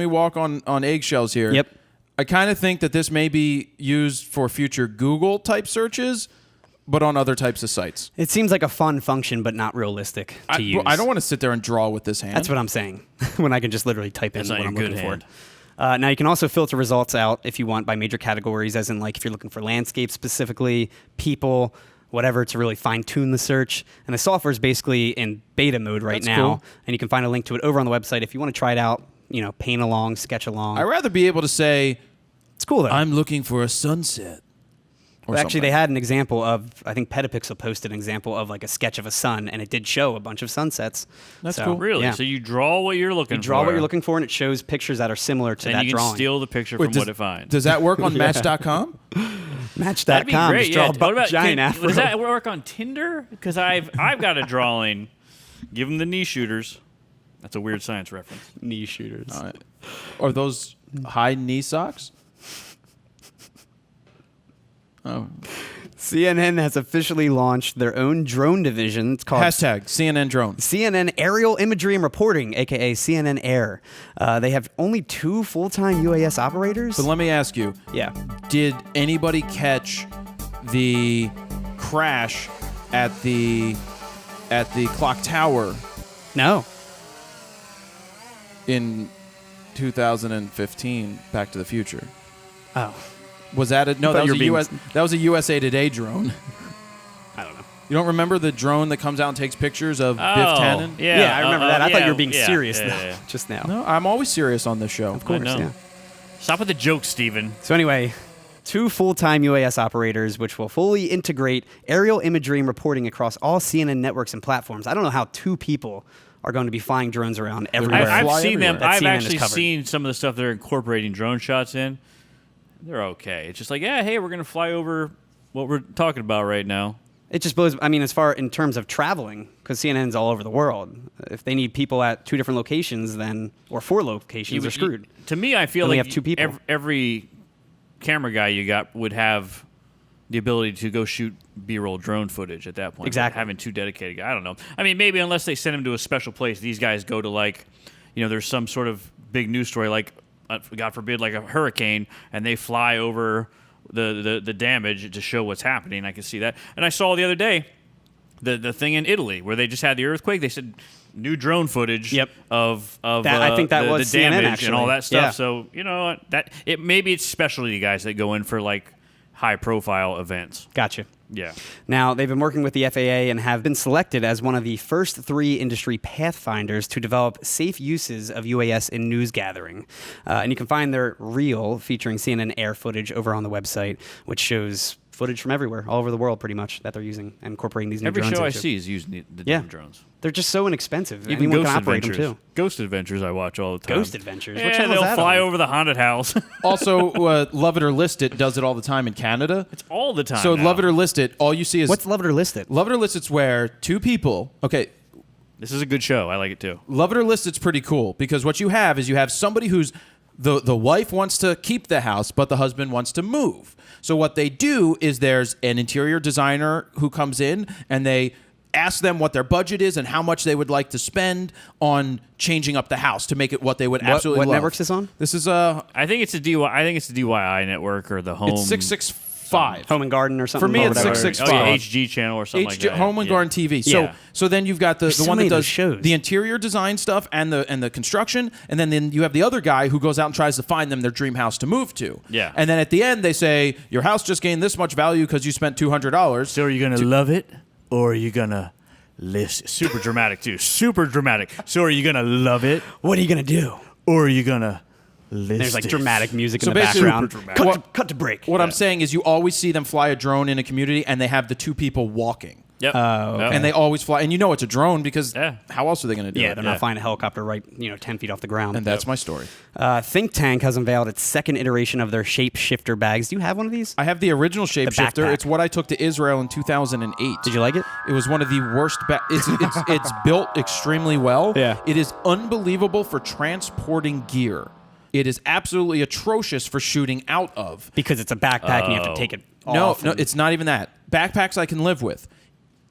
walk on eggshells here. Yep. I kind of think that this may be used for future Google type searches, but on other types of sites. It seems like a fun function, but not realistic to use. I don't want to sit there and draw with this hand. That's what I'm saying. When I can just literally type in That's not what your I'm good looking hand. for. Now you can also filter results out if you want by major categories, as in like if you're looking for landscape specifically, people, whatever, to really fine tune the search. And the software is basically in beta mode right That's now, cool. and you can find a link to it over on the website if you want to try it out. Paint along, sketch along. I'd rather be able to say, It's cool though. I'm looking for a sunset. Or Actually, something. they had an example of, I think Petapixel posted an example of like a sketch of a sun, and it did show a bunch of sunsets. That's So, cool. Really? Yeah. So you draw what you're looking for. You draw what you're looking for, and it shows pictures that are similar to and that you can drawing. steal the picture Wait, from what it finds. Does that work on Match.com? Match.com. That'd be great. Just draw Yeah. a What about giant afro. does that work on Tinder? Because I've got a drawing. Give them the knee shooters. That's a weird science reference. knee shooters? Are those high knee socks? Oh. CNN has officially launched their own drone division. It's called Hashtag CNN drone. CNN Aerial Imagery and Reporting, aka CNN Air. They have only 2 full-time UAS operators. But let me ask you, Yeah. did anybody catch the crash at the clock tower No. in 2015 Back to the Future? Oh. Was that no, thought that you was were a being- that was a USA Today drone. I don't know. You don't remember the drone that comes out and takes pictures of Biff Oh, Tannen? Yeah, I remember that. I thought you were being yeah, serious yeah, though, yeah. just now. No, I'm always serious on this show. Of course, know. yeah. Stop with the jokes, Steven. So anyway, 2 full-time UAS operators, which will fully integrate aerial imagery and reporting across all CNN networks and platforms. I don't know how 2 people are going to be flying drones around everywhere. gonna I've fly seen them. everywhere. That I've CNN is actually covered. seen some of the stuff they're incorporating drone shots in. They're okay. It's just like, yeah, hey, we're gonna fly over what we're talking about right now. It just blows. I mean, as far in terms of traveling, because CNN's all over the world. If they need people at 2 different locations, then or 4 locations, they're screwed. To me, I feel Only like have 2 people. Every camera guy you got would have the ability to go shoot B-roll drone footage at that point. Exactly. Having 2 dedicated guys. I don't know. I mean, maybe unless they send them to a special place, these guys go to like, there's some sort of big news story like, God forbid, like a hurricane, and they fly over the damage to show what's happening. I can see that. And I saw the other day the thing in Italy where they just had the earthquake. They said new drone footage Yep. of That- I think that the, was the CNN damage and all actually. that stuff. Yeah. So that it maybe it's specialty guys that go in for like high profile events. Gotcha. Yeah. Now, they've been working with the FAA and have been selected as one of the first 3 industry pathfinders to develop safe uses of UAS in news gathering. And you can find their reel featuring CNN Air footage over on the website, which shows footage from everywhere, all over the world pretty much, that they're using and incorporating these new Every drones show I into. see is using the Yeah. damn drones. They're just so inexpensive. Even Anyone Ghost can operate Adventures. them too. Ghost Adventures I watch all the time. Ghost Adventures? What Yeah, channel is they'll that fly on? over the haunted house. Also, Love It or List It does it all the time in Canada. It's all the time. So now. Love It or List It, all you see is What's Love It or List It? Love It or List It's where 2 people. Okay, This is a good show. I like it too. Love It or List It's pretty cool because what you have is you have somebody who's the wife wants to keep the house, but the husband wants to move. So what they do is there's an interior designer who comes in and they ask them what their budget is and how much they would like to spend on changing up the house to make it what they would absolutely what love. network's this on? This is I think it's the DIY network or the home. it's 665. Home and Garden or something? For me, or it's whatever. 665. Oh, yeah, HG channel or something like that. Home and Yeah. Garden TV. So Yeah. so then you've got the There's so one many that of those does shows. the interior design stuff and the construction, and then you have the other guy who goes out and tries to find them their dream house to move to. Yeah. And then at the end they say your house just gained this much value because you spent $200. So are you gonna love it or are you gonna list? Super dramatic too. Super dramatic. So are you gonna love it What are you going to do? or are you gonna list? There's like it? dramatic music So in the basically- background. Super dramatic. Cut to break. What I'm saying is you always see them fly a drone in a community and they have the 2 people walking. Yep. okay. And they always fly, and you know it's a drone because Yeah. how else are they going to do Yeah, it? they're Yeah. not flying a helicopter right, 10 feet off the ground. And that's my story. Think Tank has unveiled its 2nd iteration of their shape shifter bags. Do you have one of these? I have the original shapeshifter. backpack. It's what I took to Israel in 2008. Did you like it? It was one of the worst. It's built extremely well. Yeah. It is unbelievable for transporting gear. It is absolutely atrocious for shooting out of. Because it's a backpack and you have to take it No, off. no, and- it's not even that. Backpacks I can live with.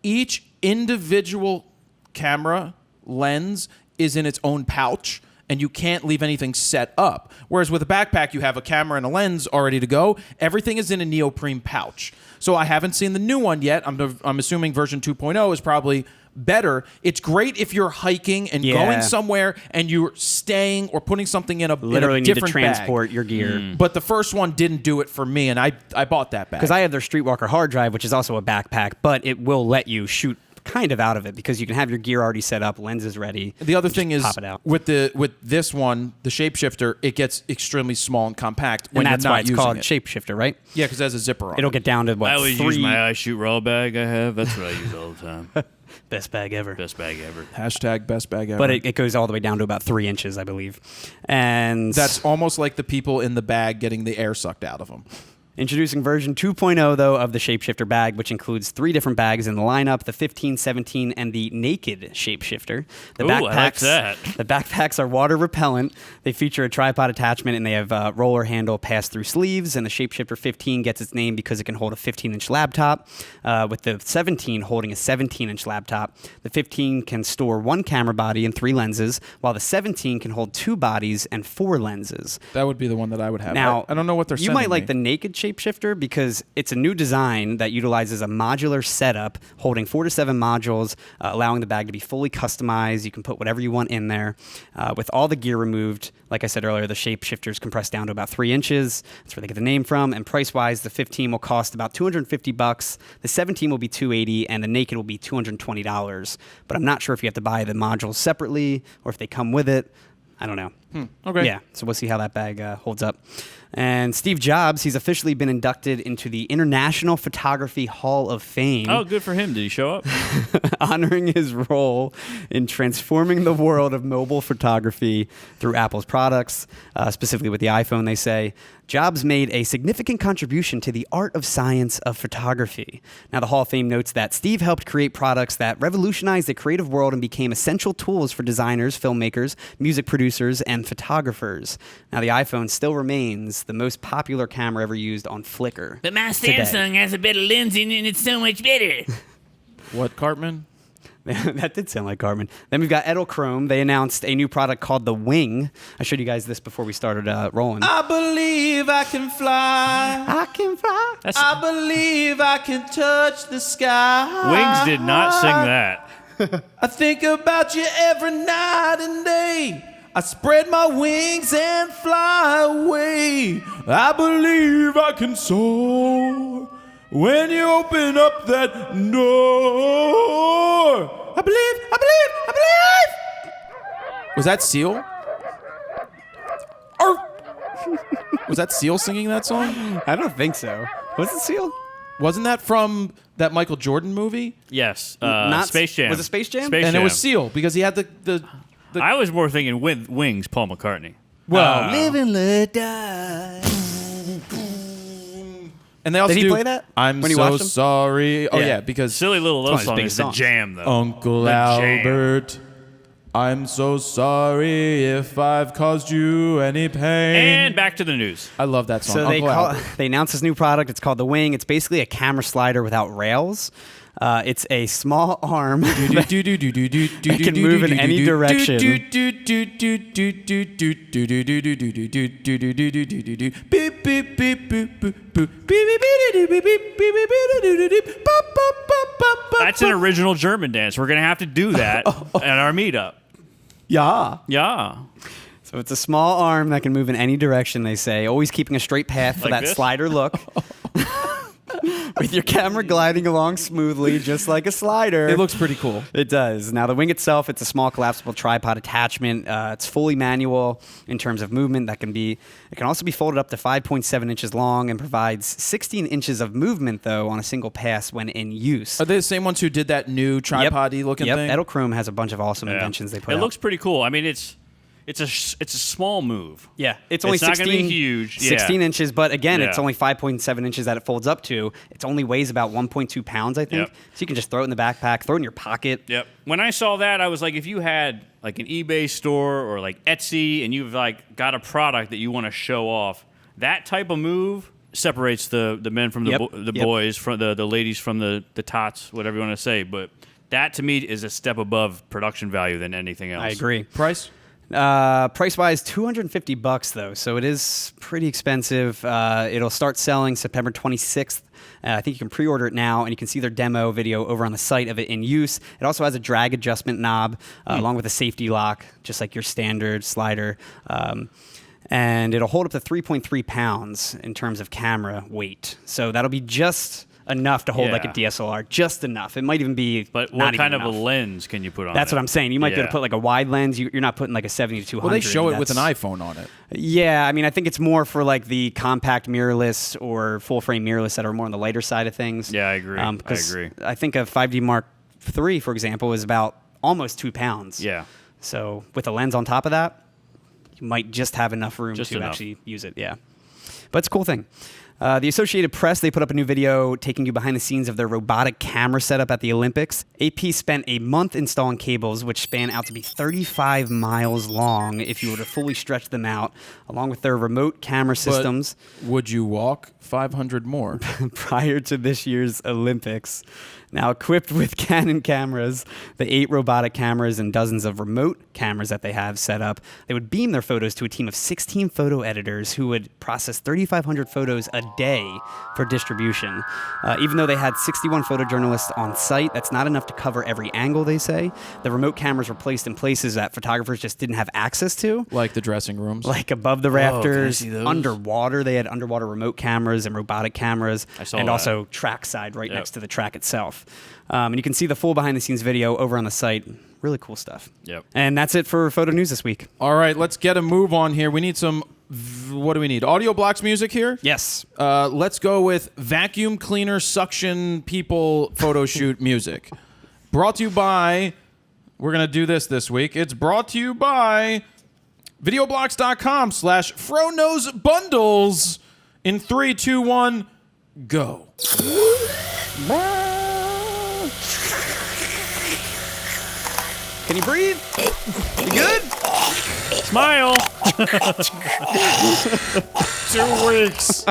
Each individual camera lens is in its own pouch, and you can't leave anything set up. Whereas with a backpack, you have a camera and a lens all ready to go. Everything is in a neoprene pouch. So I haven't seen the new one yet. I'm assuming version 2.0 is probably better. It's great if you're hiking and going somewhere and you're staying or putting something in a Literally in a need to different transport bag. your gear. But the first one didn't do it for me, and I bought that bag. Because I have their Streetwalker hard drive, which is also a backpack, but it will let you shoot kind of out of it because you can have your gear already set up, lenses ready. The other and thing just is pop it out. with this one, the Shapeshifter, it gets extremely small and compact when And that's you're not why it's using called it. Shapeshifter, right? Yeah, because it has a zipper on It'll it. get down to what? I always 3 use my iShoot Raw bag I have. That's what I use all the time. best bag ever. Best bag ever. Hashtag best bag ever. But it goes all the way down to about 3 inches, I believe. And That's almost like the people in the bag getting the air sucked out of them. introducing version 2.0, though, of the Shapeshifter bag, which includes 3 different bags in the lineup, the 15, 17, and the Naked Shapeshifter. The Ooh, I like that. The backpacks are water repellent. They feature a tripod attachment, and they have roller handle pass-through sleeves, and the Shapeshifter 15 gets its name because it can hold a 15-inch laptop, with the 17 holding a 17-inch laptop. The 15 can store 1 camera body and 3 lenses, while the 17 can hold 2 bodies and 4 lenses. That would be the one that I would have. Now, I don't know what they're You might like the the Naked Shapeshifter because it's a new design that utilizes a modular setup holding 4 to 7 modules, allowing the bag to be fully customized. You can put whatever you want in there. With all the gear removed, like I said earlier, the Shapeshifter is compressed down to about 3 inches. That's where they get the name from. And price-wise, the 15 will cost about $250. The 17 will be $280, and the Naked will be $220. But I'm not sure if you have to buy the modules separately or if they come with it. I don't know. Okay. Yeah, so we'll see how that bag holds up. And Steve Jobs, he's officially been inducted into the International Photography Hall of Fame, Oh, good for him. Did he show up? honoring his role in transforming the world of mobile photography through Apple's products, specifically with the iPhone, they say. Jobs made a significant contribution to the art of science of photography. Now, the Hall of Fame notes that Steve helped create products that revolutionized the creative world and became essential tools for designers, filmmakers, music producers, and photographers. Now, the iPhone still remains the most popular camera ever used on Flickr. But my today. Samsung has a better lens in it and it's so much better. What, Cartman? That did sound like Cartman. Then we've got Edelchrome. They announced a new product called the Wing. I showed you guys this before we started rolling. I believe I can fly. I can fly. I believe I can touch the sky. Wings did not sing that. I think about you every night and day. I spread my wings and fly away. I believe I can soar when you open up that door. I believe. Was that Seal? Was that Seal singing that song? I don't think so. Was it Seal? Wasn't that from that Michael Jordan movie? Yes. Not Space Jam. Was it Space Jam? Space And Jam. it was Seal because he had the I was more thinking with Wings, Paul McCartney. well. Live and let die. And they also Did he do, play that I'm when you so watched him? sorry. Oh Yeah. yeah, because Silly Little Love one of his Song biggest is the songs. jam, though. Uncle The jam. Albert, I'm so sorry if I've caused you any pain. And back to the news. I love that song. So Uncle Albert. they announced this new product. It's called the Wing. It's basically a camera slider without rails. It's a small arm. It can move in any direction. That's an original German dance. We're going to have to do that at our meetup. Yeah. Yeah. So it's a small arm that can move in any direction, they say, always keeping a straight path for Like that this? slider look. With your camera gliding along smoothly, just like a slider. It looks pretty cool. It does. Now, the Wing itself, it's a small collapsible tripod attachment. It's fully manual in terms of movement. It can also be folded up to 5.7 inches long and provides 16 inches of movement, though, on a single pass when in use. Are they the same ones who did that new tripod-y looking thing? Edelchrome has a bunch of awesome Yeah. inventions they put It out. looks pretty cool. I mean, it's a small move. Yeah, it's only It's not 16, gonna be huge. Yeah. 16 inches, but again, it's Yeah. only 5.7 inches that it folds up to. It only weighs about 1.2 pounds, I think. Yep. So you can just throw it in the backpack, throw it in your pocket. Yep. When I saw that, I was like, if you had like an eBay store or like Etsy and you've like got a product that you want to show off, that type of move separates the men from the Yep. the Yep. boys, from the ladies from the tots, whatever you want to say. But That to me is a step above production value than anything else. I agree. Price? Price wise, $250 though, so it is pretty expensive. It'll start selling September 26th. I think you can pre-order it now, and you can see their demo video over on the site of it in use. It also has a drag adjustment knob along with a safety lock, just like your standard slider. And it'll hold up to 3.3 pounds in terms of camera weight. So that'll be just enough to hold like a Yeah. DSLR, just enough. It might even be But not what kind even of a enough. lens can you put on That's it? what I'm saying. You might be able to Yeah. put like a wide lens. You're not putting like a 70 to 200. Well, they show it with an That's- iPhone on it. Yeah, I mean, I think it's more for like the compact mirrorless or full frame mirrorless that are more on the lighter side of things. Yeah, I agree. I because agree. I think a 5D Mark III, for example, is about almost 2 pounds. Yeah. So with a lens on top of that, you might just have enough room Just to enough. actually use it. Yeah. But it's a cool thing. The Associated Press, they put up a new video taking you behind the scenes of their robotic camera setup at the Olympics. AP spent a month installing cables, which span out to be 35 miles long if you were to fully stretch them out, along with their remote camera systems. Would you walk 500 more? Prior to this year's Olympics. Now, equipped with Canon cameras, the 8 robotic cameras and dozens of remote cameras that they have set up, they would beam their photos to a team of 16 photo editors who would process 3,500 photos a day for distribution. Even though they had 61 photojournalists on site, that's not enough to cover every angle, they say. The remote cameras were placed in places that photographers just didn't have access to. Like the dressing rooms? Like above the can I rafters, see those? underwater. They had underwater remote cameras and robotic cameras, I saw and that. also trackside right Yep. next to the track itself. And you can see the full behind-the-scenes video over on the site. Really cool stuff. Yep. And that's it for photo news this week. All right, let's get a move on here. We need some, what do we need? Audio Blocks music here? Yes. Let's go with vacuum cleaner suction people photo shoot music. Brought to you by, we're going to do this week. It's brought to you by videoblocks.com/FroKnowsBundles. In 3, 2, 1, go. Can you breathe? You good? Smile. 2 weeks.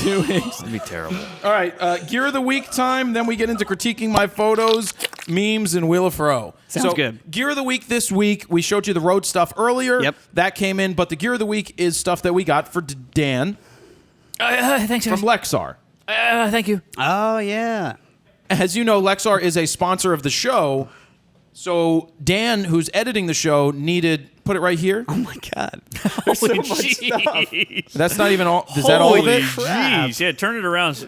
2 weeks. That'd be terrible. All right, Gear of the Week time. Then we get into critiquing my photos, memes, and Wheel of Fro. Sounds good. Gear of the Week this week. We showed you the road stuff earlier. Yep. That came in, but the Gear of the Week is stuff that we got for Dan Thanks, from Lexar. thank you. Oh, yeah. As you know, Lexar is a sponsor of the show. So Dan, who's editing the show, needed put it right here. Oh, my God. Holy jeez. That's not even all. Is that all of Holy it? jeez. Yeah, turn it around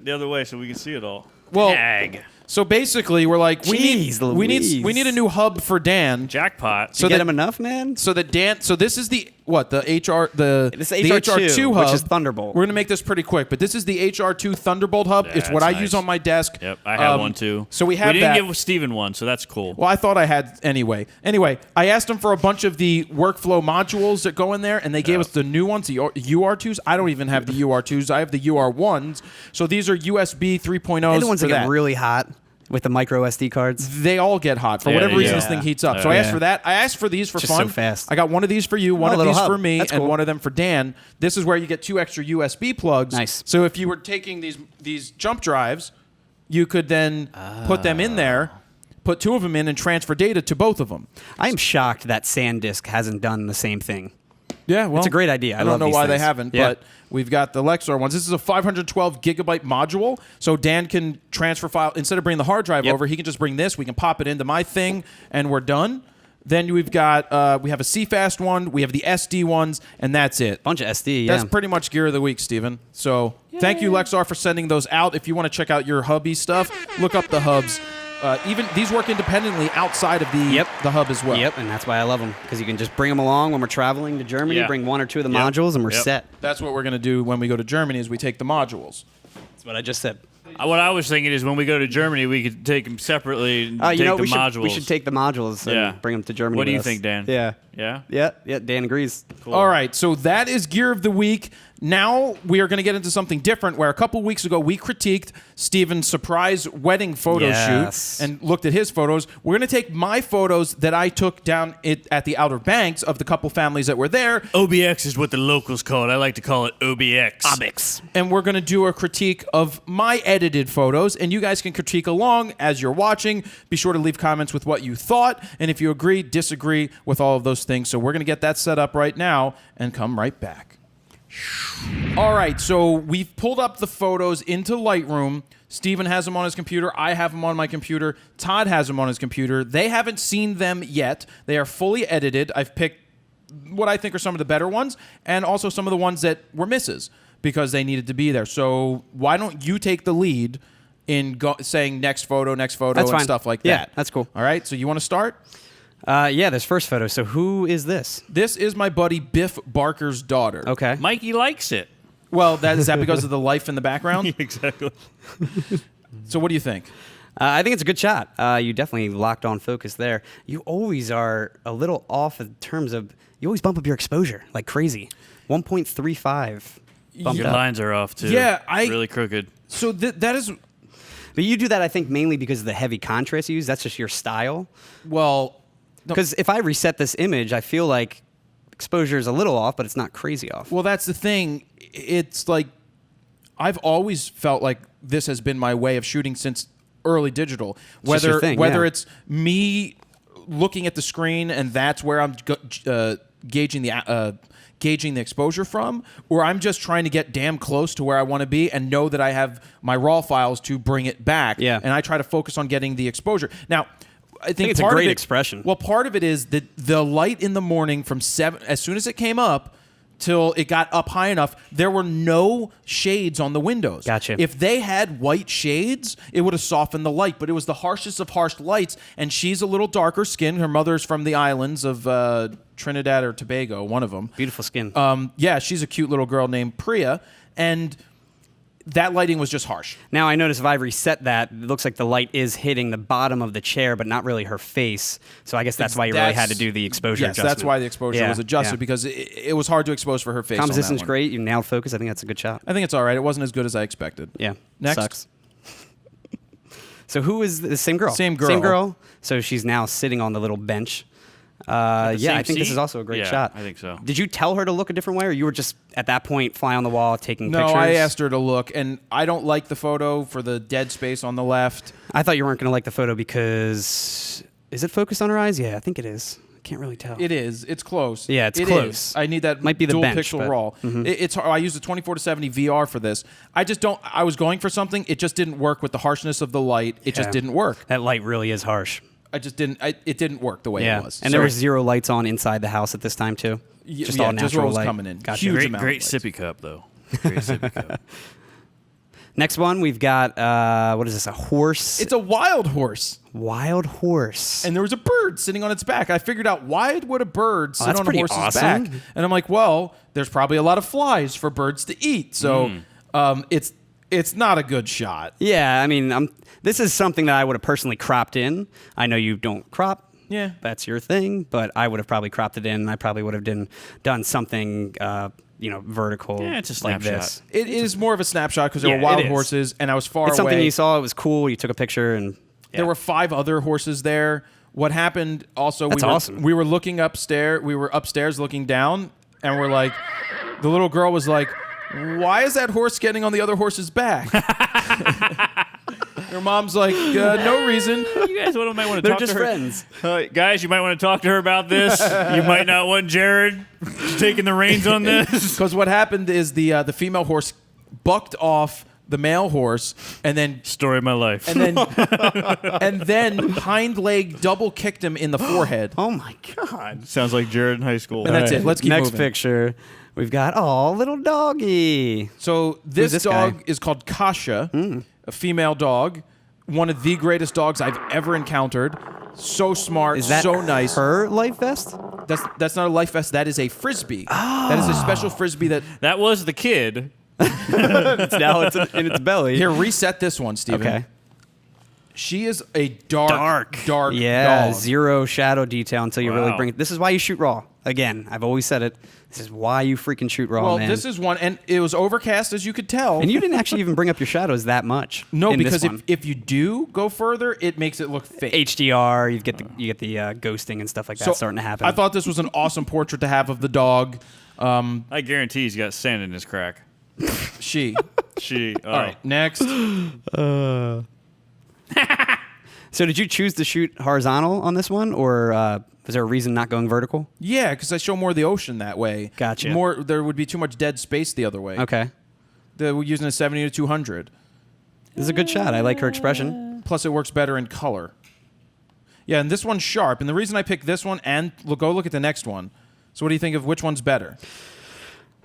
the other way so we can see it all. Well, Ag. so basically, we're like, we Jeez need Louise. a new hub for Dan. Jackpot. So Get that- him enough, man? So that Dan, so this is the This is HR2, hub, which is Thunderbolt. We're gonna make this pretty quick, but this is the HR2 Thunderbolt hub. It's what I That's use nice. on my desk. Yep, I have one too. So we have didn't that. give Steven one, so that's cool. Well, I thought I had anyway. Anyway, I asked them for a bunch of the workflow modules that go in there, and they gave us the new ones, the UR2s. I don't even have the UR2s. I have the UR1s. So these are USB 3.0s. They're the ones for that get that. really hot with the micro SD cards. They all get hot for Yeah, whatever they reason. do. This thing heats up. So Yeah. I asked for that. I asked for these for Just fun. so fast. I got one of these for you, one Oh, a of little these hub. for me, That's and cool. one of them for Dan. This is where you get 2 extra USB plugs. Nice. So if you were taking these jump drives, you could then put them in there, put 2 of them in, and transfer data to both of them. I am shocked that SanDisk hasn't done the same thing. Yeah, well, It's a great idea. I don't love know these why they things. haven't, Yeah. but we've got the Lexar ones. This is a 512 gigabyte module, so Dan can transfer file instead of bringing the hard drive Yep. over. He can just bring this. We can pop it into my thing, and we're done. Then we've got we have a CFast one, we have the SD ones, and that's it. Bunch of SD, yeah. That's pretty much Gear of the Week, Steven. So thank you, Lexar, for sending those out. If you want to check out your hubby stuff, look up the hubs. Even these work independently outside of the hub as well. Yep, and that's why I love them, because you can just bring them along when we're traveling to Germany, Yeah. bring 1 or 2 of the Yep. modules, and we're Yep. set. That's what we're going to do when we go to Germany is we take the modules. That's what I just said. What I was thinking is when we go to Germany, we could take them separately and take You know, the modules. we should take the modules and Yeah. bring them to Germany. What do with you us. think, Dan? Yeah. Yeah? Yeah, Dan agrees. All right, so that is Gear of the Week. now we are going to get into something different where a couple weeks ago we critiqued Steven's surprise wedding photo Yes. shoot and looked at his photos. We're going to take my photos that I took down at the Outer Banks of the couple families that were there, OBX is what the locals call it. I like to call it OBX. Obix. and we're going to do a critique of my edited photos, and you guys can critique along as you're watching. Be sure to leave comments with what you thought, and if you agree, disagree with all of those things. So we're going to get that set up right now and come right back. All right, so we've pulled up the photos into Lightroom. Steven has them on his computer. I have them on my computer. Todd has them on his computer. They haven't seen them yet. They are fully edited. I've picked what I think are some of the better ones and also some of the ones that were misses because they needed to be there. So why don't you take the lead in saying next photo, That's and fine. stuff like Yeah, that? that's cool. All right, so you want to start? Yeah, this first photo. So who is this? This is my buddy Biff Barker's daughter. Okay. Mikey likes it. Well, is that because of the life in the background? Exactly. So what do you think? I think it's a good shot. You definitely locked on focus there. You always are a little off in terms of, you always bump up your exposure like crazy. 1.35 bumped Your up. lines are off too. Yeah, really crooked. So that is, But you do that, I think, mainly because of the heavy contrast you use. That's just your style. well, no, Because if I reset this image, I feel like exposure is a little off, but it's not crazy off. well, that's the thing. It's like I've always felt like this has been my way of shooting since early digital. just your thing, whether yeah. it's me looking at the screen and that's where I'm gauging the exposure from, or I'm just trying to get damn close to where I want to be and know that I have my raw files to bring it back. Yeah. And I try to focus on getting the exposure. Now, I think it's a part of great it- expression. Well, part of it is that the light in the morning from 7, as soon as it came up till it got up high enough, there were no shades on the windows. Gotcha. If they had white shades, it would have softened the light, but it was the harshest of harsh lights, and she's a little darker skinned. Her mother's from the islands of Trinidad or Tobago, one of them. Beautiful skin. Yeah, she's a cute little girl named Priya, and that lighting was just harsh. Now I notice if I reset that, it looks like the light is hitting the bottom of the chair, but not really her face. So I guess that's why you really had to do the exposure Yes, adjustment. that's why the exposure Yeah, was adjusted, yeah. because it was hard to expose for her face. on that Composition's one. great. You nailed focus. I think that's a good shot. I think it's all right. It wasn't as good as I expected. Yeah. Next. Sucks. So who is the same girl? Same girl. Same girl. So she's now sitting on the little bench. Yeah, I same think this seat? is also a great Yeah, shot. I think so. Did you tell her to look a different way, or you were just at that point fly on the wall taking No, pictures? I asked her to look, and I don't like the photo for the dead space on the left. I thought you weren't going to like the photo because is it focused on her eyes? Yeah, I think it is. I can't really tell. It is. It's close. Yeah, it's It close. is. I need that Might be the dual bench, pixel but- raw. It's hard. I used the 24-70 VR for this. I just don't. I was going for something. It just didn't work with the harshness of the light. It just Yeah. didn't work. That light really is harsh. I just didn't. It didn't work the way Yeah, it was. and there was 0 lights on inside the house at this time too. Just all just natural what was light. coming in. Gotcha. Huge Great, amount great of lights. sippy cup though. Great sippy cup. Next one, we've got what is this? A horse? It's a wild horse, wild horse. and there was a bird sitting on its back. I figured out why would a bird sit that's on a pretty horse's awesome. back, and I'm like, well, there's probably a lot of flies for birds to eat, so it's not a good shot. Yeah, I mean, this is something that I would have personally cropped in. I know you don't crop. Yeah. That's your thing, but I would have probably cropped it in. And I probably would have done something, vertical. Yeah, it's a like snapshot. this. It is more of a snapshot because there Yeah, were wild it is. horses, and I was far It's away. something you saw. It was cool. You took a picture, and There were 5 other horses there. What happened also, That's awesome. we were looking upstairs, we were upstairs looking down, and we're like, the little girl was like, why is that horse getting on the other horse's back? Her mom's like, no reason. You guys might want to they're talk just to her. friends. Guys, you might want to talk to her about this. You might not want Jared taking the reins on this. Because what happened is the female horse bucked off the male horse, and then Story of my life. and then hind leg double kicked him in the forehead. Oh my god! Sounds like Jared in high school. And that's it. Let's keep Next moving. picture, we've got little doggy. So this this dog guy? is called Kasha, a female dog, one of the greatest dogs I've ever encountered. So smart, Is that so nice. her life vest? That's not a life vest. That is a frisbee. That is a special frisbee. That was the kid. Now it's in its belly. Here, reset this one, Steven. Okay. She is a dark Yeah, dog. zero shadow detail until you really Wow. bring it. This is why you shoot raw. Again, I've always said it. This is why you freaking shoot raw, Well, man. this is one, and it was overcast, as you could tell. and you didn't actually even bring up your shadows that much. no, in because this one. if you do go further, it makes it look fake. HDR, you get the ghosting and stuff like that starting to happen. I thought this was an awesome portrait to have of the dog. I guarantee he's got sand in his crack. She. She. Oh. All right, next. So did you choose to shoot horizontal on this one, or was there a reason not going vertical? Yeah, because I show more of the ocean that way. Gotcha. There would be too much dead space the other way. Okay. We're using a 70 to 200. This is a good shot. I like her expression. Plus, it works better in color. Yeah, and this one's sharp. And the reason I picked this one, and go look at the next one. So what do you think of which one's better?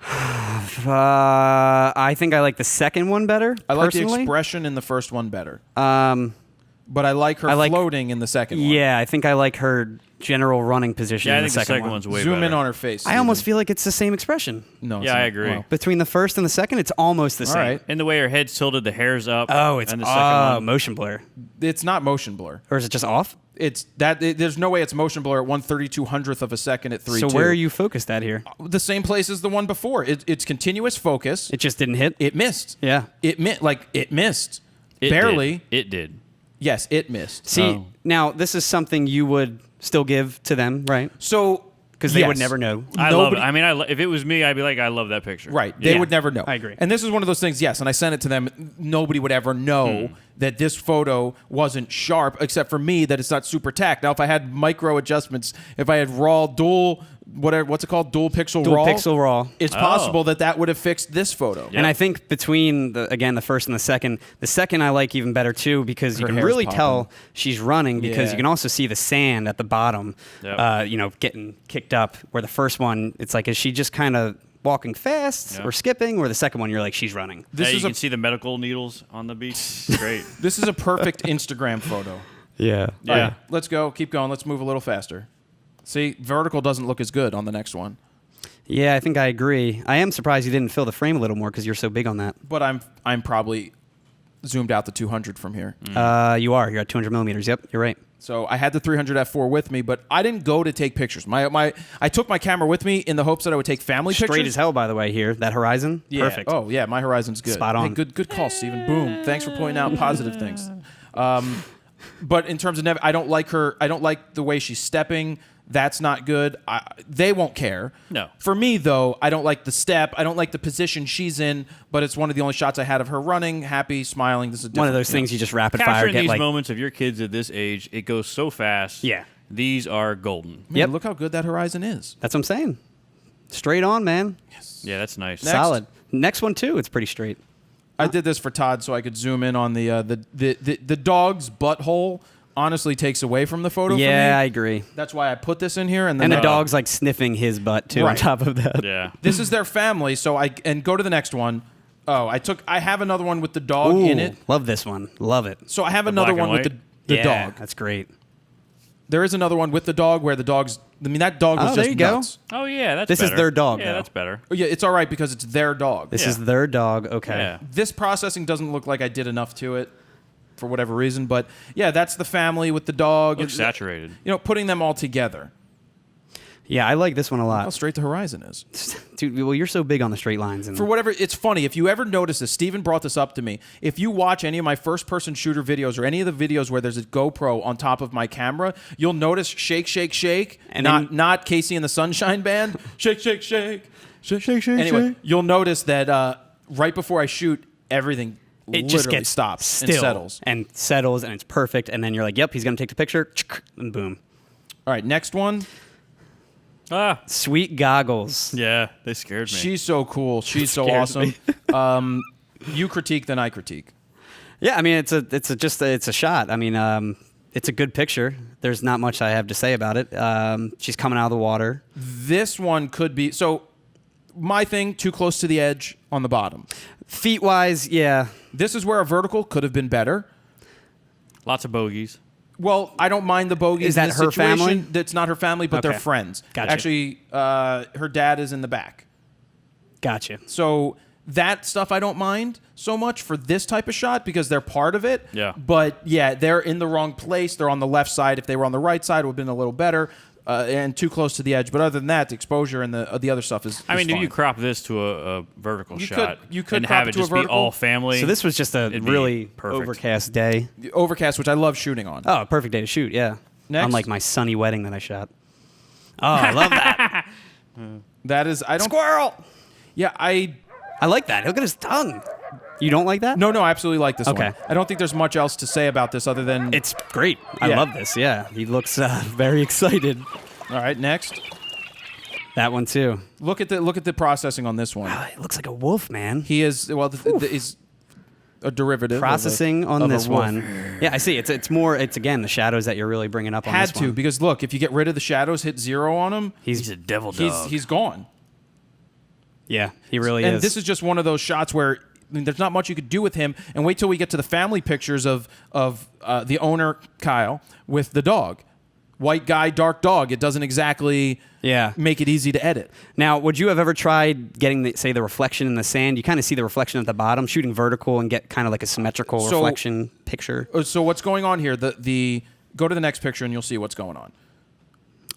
I think I like the second one better. I like the personally. expression in the first one better. Um, But I like her I like- floating in the second one. yeah, I think I like her general running position Yeah, I in think the second one. one's way Zoom better. in on her face. I almost feel like it's the same expression. No. it's Yeah, I not. agree. Well, Between the first and the second, it's almost the all same. right. And the way her head's tilted, the hair's up. Oh, it's and the second one. motion blur. It's not motion blur. Or is it just off? It's that. There's no way it's motion blur at 1/3200th of a second at 3.2. So where are you focused at here? The same place as the one before. It's continuous focus. It just didn't hit? It missed. Yeah. It missed. It Barely. Did. It did. Yes, it missed. See, Oh. now this is something you would still give to them, right? So Because they would yes. never know. I love it. Nobody- I mean, if it was me, I'd be like, I love that picture. Right. They Yeah, would never know. I agree. And this is one of those things, yes, and I sent it to them. Nobody would ever know that this photo wasn't sharp, except for me, that it's not super tack. Now, if I had micro adjustments, if I had raw dual, what's it called? Dual pixel Dual raw? pixel raw. It's possible that would have fixed this photo. And I think between the first and the second I like even better too, because you Her can hair's really popping. tell she's running, because Yeah. you can also see the sand at the bottom, Yep. getting kicked up. Where the first one, it's like, is she just kind of walking fast Yeah. or skipping? Or the second one, you're like, she's running. This Yeah, is you a can see the medical needles on the beach. Great. this is a perfect Instagram photo. Yeah. Yeah. All right, let's go. Keep going. Let's move a little faster. See, vertical doesn't look as good on the next one. Yeah, I think I agree. I am surprised you didn't fill the frame a little more because you're so big on that. But I'm probably zoomed out to 200 from here. You are. You're at 200 millimeters. Yep, you're right. So I had the 300 f4 with me, but I didn't go to take pictures. I took my camera with me in the hopes that I would take family pictures. Straight as hell, by the way, here. That horizon. Yeah. Perfect. Oh yeah, my horizon's good. Spot on. Hey, good call, Steven. Boom. Thanks for pointing out positive things. But in terms of I don't like her. I don't like the way she's stepping. That's not good. They won't care. No. For me though, I don't like the step. I don't like the position she's in. But it's one of the only shots I had of her running, happy, smiling. This is One of those things you just rapid fire Capturing get these like. moments of your kids at this age, it goes so fast. Yeah. These are golden. Man, Yep. look how good that horizon is. That's what I'm saying. Straight on, man. Yeah, that's nice. Next. Solid. Next one too. It's pretty straight. I did this for Todd so I could zoom in on the dog's butthole. Honestly, takes away from the photo. Yeah, I for me. agree. That's why I put this in here, and then And the I- dog's like sniffing his butt too. On Right. top of that. Yeah. This is their family, so and go to the next one. Oh, I have another one with the dog Ooh, in it. love this one. Love it. So I have another black one and with white? the Yeah, dog. That's great. There is another one with the dog where the dog's. I mean, that dog was Oh, just there you go. nuts. Oh yeah, that's This is better. their dog, Yeah, though. that's better. Oh, yeah, it's all right because it's their dog. This Yeah. is their dog. Okay. Yeah. This processing doesn't look like I did enough to it, for whatever reason. But yeah, that's the family with the dog. Looks saturated. You know, putting them all together. Yeah, I like this one a How lot. straight the horizon is. Dude, well, you're so big on the straight lines. And For whatever, it's funny. If you ever notice this, Steven brought this up to me. If you watch any of my first-person shooter videos or any of the videos where there's a GoPro on top of my camera, you'll notice shake, shake, shake, And not then- not Casey and the Sunshine Band. Shake, shake, shake, shake, shake, shake, Anyway, shake. you'll notice that right before I shoot, everything it just literally gets stops still and settles. and it's perfect. And then you're like, yep, he's gonna take the picture, and boom. All right, next one. Ah. Sweet goggles. Yeah, they scared me. She's so cool. She's so Scares awesome. me. You critique, then I critique. Yeah, I mean it's a shot. I mean, it's a good picture. There's not much I have to say about it. She's coming out of the water. This one could be so. My thing, too close to the edge on the bottom. Feet wise, yeah. This is where a vertical could have been better. Lots of bogeys. Well, I don't mind the bogeys. Is that in this her situation. family? That's not her family, but Okay. they're friends. Gotcha. Actually, her dad is in the back. Gotcha. So that stuff I don't mind so much for this type of shot because they're part of it. Yeah. But yeah, they're in the wrong place. They're on the left side. If they were on the right side, it would have been a little better. And too close to the edge. But other than that, the exposure and the other stuff is I mean, fine. if you crop this to a vertical shot you could and crop have it it to a just be vertical. all family. So this was just a It'd be really perfect. overcast day. The overcast, which I love shooting on. Oh, perfect day to shoot. Yeah. Next. Unlike my sunny wedding that I shot. Oh, I love that. That is, I don't. Squirrel. Yeah, I like that. Look at his tongue. You don't like that? No, I absolutely like this Okay. one. I don't think there's much else to say about this other than. It's great. I Yeah. love this. Yeah. He looks very excited. All right, next. That one too. Look at the processing on this one. Oh, it looks like a wolf, man. He is is a derivative of Processing on a this wolf. one. Yeah, I see. It's more. It's again the shadows that you're really bringing up on Had this to one. because look, if you get rid of the shadows, hit 0 on him, he's a devil dog. he's gone. Yeah, he really And is. this is just one of those shots where I mean, there's not much you could do with him. And wait till we get to the family pictures of the owner Kyle with the dog, white guy, dark dog. It doesn't exactly make it easy to edit. Now, would you have ever tried getting the reflection in the sand? You kind of see the reflection at the bottom, shooting vertical and get kind of like a symmetrical So- reflection picture. So what's going on here? The go to the next picture and you'll see what's going on.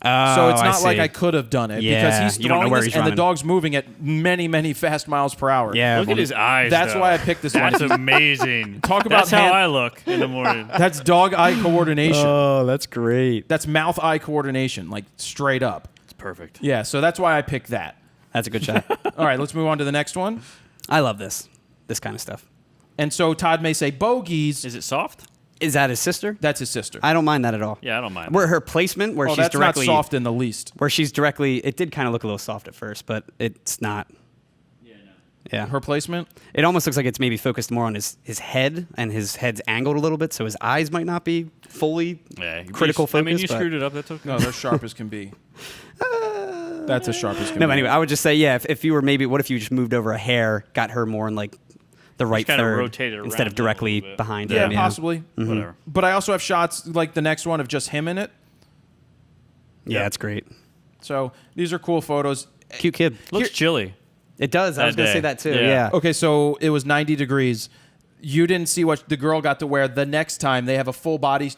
Oh, So it's not see. like I could have done it Yeah, because he's you don't know throwing where this he's and the running. dog's moving at many fast miles per hour. Yeah, Look at his eyes. That's though. why I picked this one. That's amazing. Talk about That's how hand- I look in the morning. That's dog-eye coordination. Oh, that's great. That's mouth-eye coordination, like straight up. It's perfect. Yeah, so that's why I picked that. That's a good shot. All right, let's move on to the next one. I love this kind of stuff. And so Todd may say bogeys. Is it soft? Is that his sister? That's his sister. I don't mind that at all. Yeah, I don't mind. Where her placement, where Oh, she's that's directly not soft in the least. where she's directly. It did kind of look a little soft at first, but it's not. Yeah. Her placement. It almost looks like it's maybe focused more on his head, and his head's angled a little bit, so his eyes might not be fully Yeah, critical focus. I mean, you but- screwed it up. That's okay. No, they're sharp as can be. That's as sharp as can No, be. but anyway, I would just say, yeah, if you were maybe, what if you just moved over a hair, got her more in like the right kinda third rotate it instead around of a directly little bit. behind Yeah, him? possibly. Whatever. But I also have shots like the next one of just him in it. Yeah, that's great. So these are cool photos. Cute kid. Looks chilly. It does. I was That going to say day. that too. Yeah. Yeah. Okay, so it was 90 degrees. You didn't see what the girl got to wear the next time. They have a full body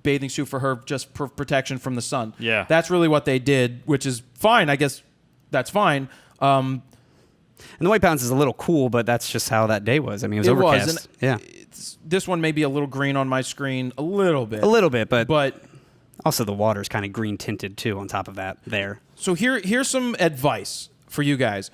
bathing suit for her just for protection from the sun. Yeah. That's really what they did, which is fine. I guess that's fine. And the white balance is a little cool, but that's just how that day was. I mean, it was It overcast. was. And yeah. this one may be a little green on my screen, a little bit. A little bit, but also the water's kind of green tinted too on top of that there. So here's some advice for you guys.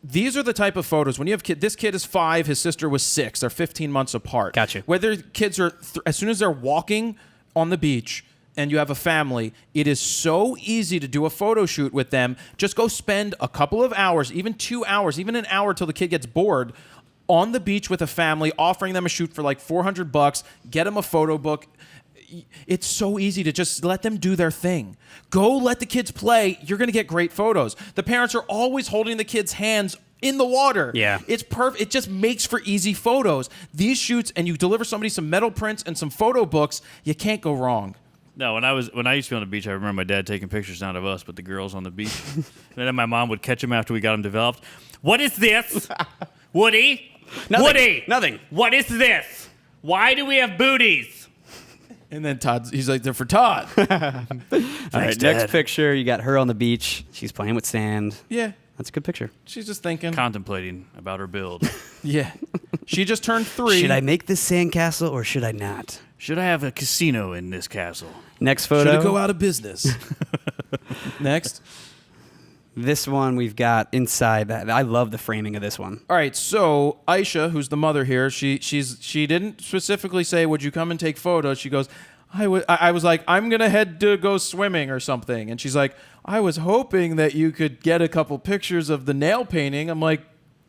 These are the type of photos when you have this kid is 5, his sister was 6. They're 15 months apart. Gotcha. Whether kids are as soon as they're walking on the beach and you have a family, it is so easy to do a photo shoot with them. Just go spend a couple of hours, even 2 hours, even an hour till the kid gets bored on the beach with a family, offering them a shoot for like $400, get them a photo book. It's so easy to just let them do their thing. Go let the kids play. You're going to get great photos. The parents are always holding the kids' hands in the water. Yeah. It's perfect. It just makes for easy photos. These shoots, and you deliver somebody some metal prints and some photo books, you can't go wrong. No, when I used to be on the beach, I remember my dad taking pictures not of us, but the girls on the beach. And then my mom would catch them after we got them developed. What is this, Woody? Nothing. Woody, Nothing. What is this? Why do we have booties? And then he's like, they're for Todd. All right, next picture, you got her on the beach. She's playing with sand. Yeah. That's a good picture. She's just thinking. Contemplating about her build. Yeah. She just turned 3. Should I make this sandcastle or should I not? Should I have a casino in this castle? Next Should photo. it go out of business? Next. This one we've got inside. I love the framing of this one. All right, so Aisha, who's the mother here, she didn't specifically say, "Would you come and take photos?" She goes, I was like, "I'm gonna head to go swimming or something," and she's like, "I was hoping that you could get a couple pictures of the nail painting." I'm like,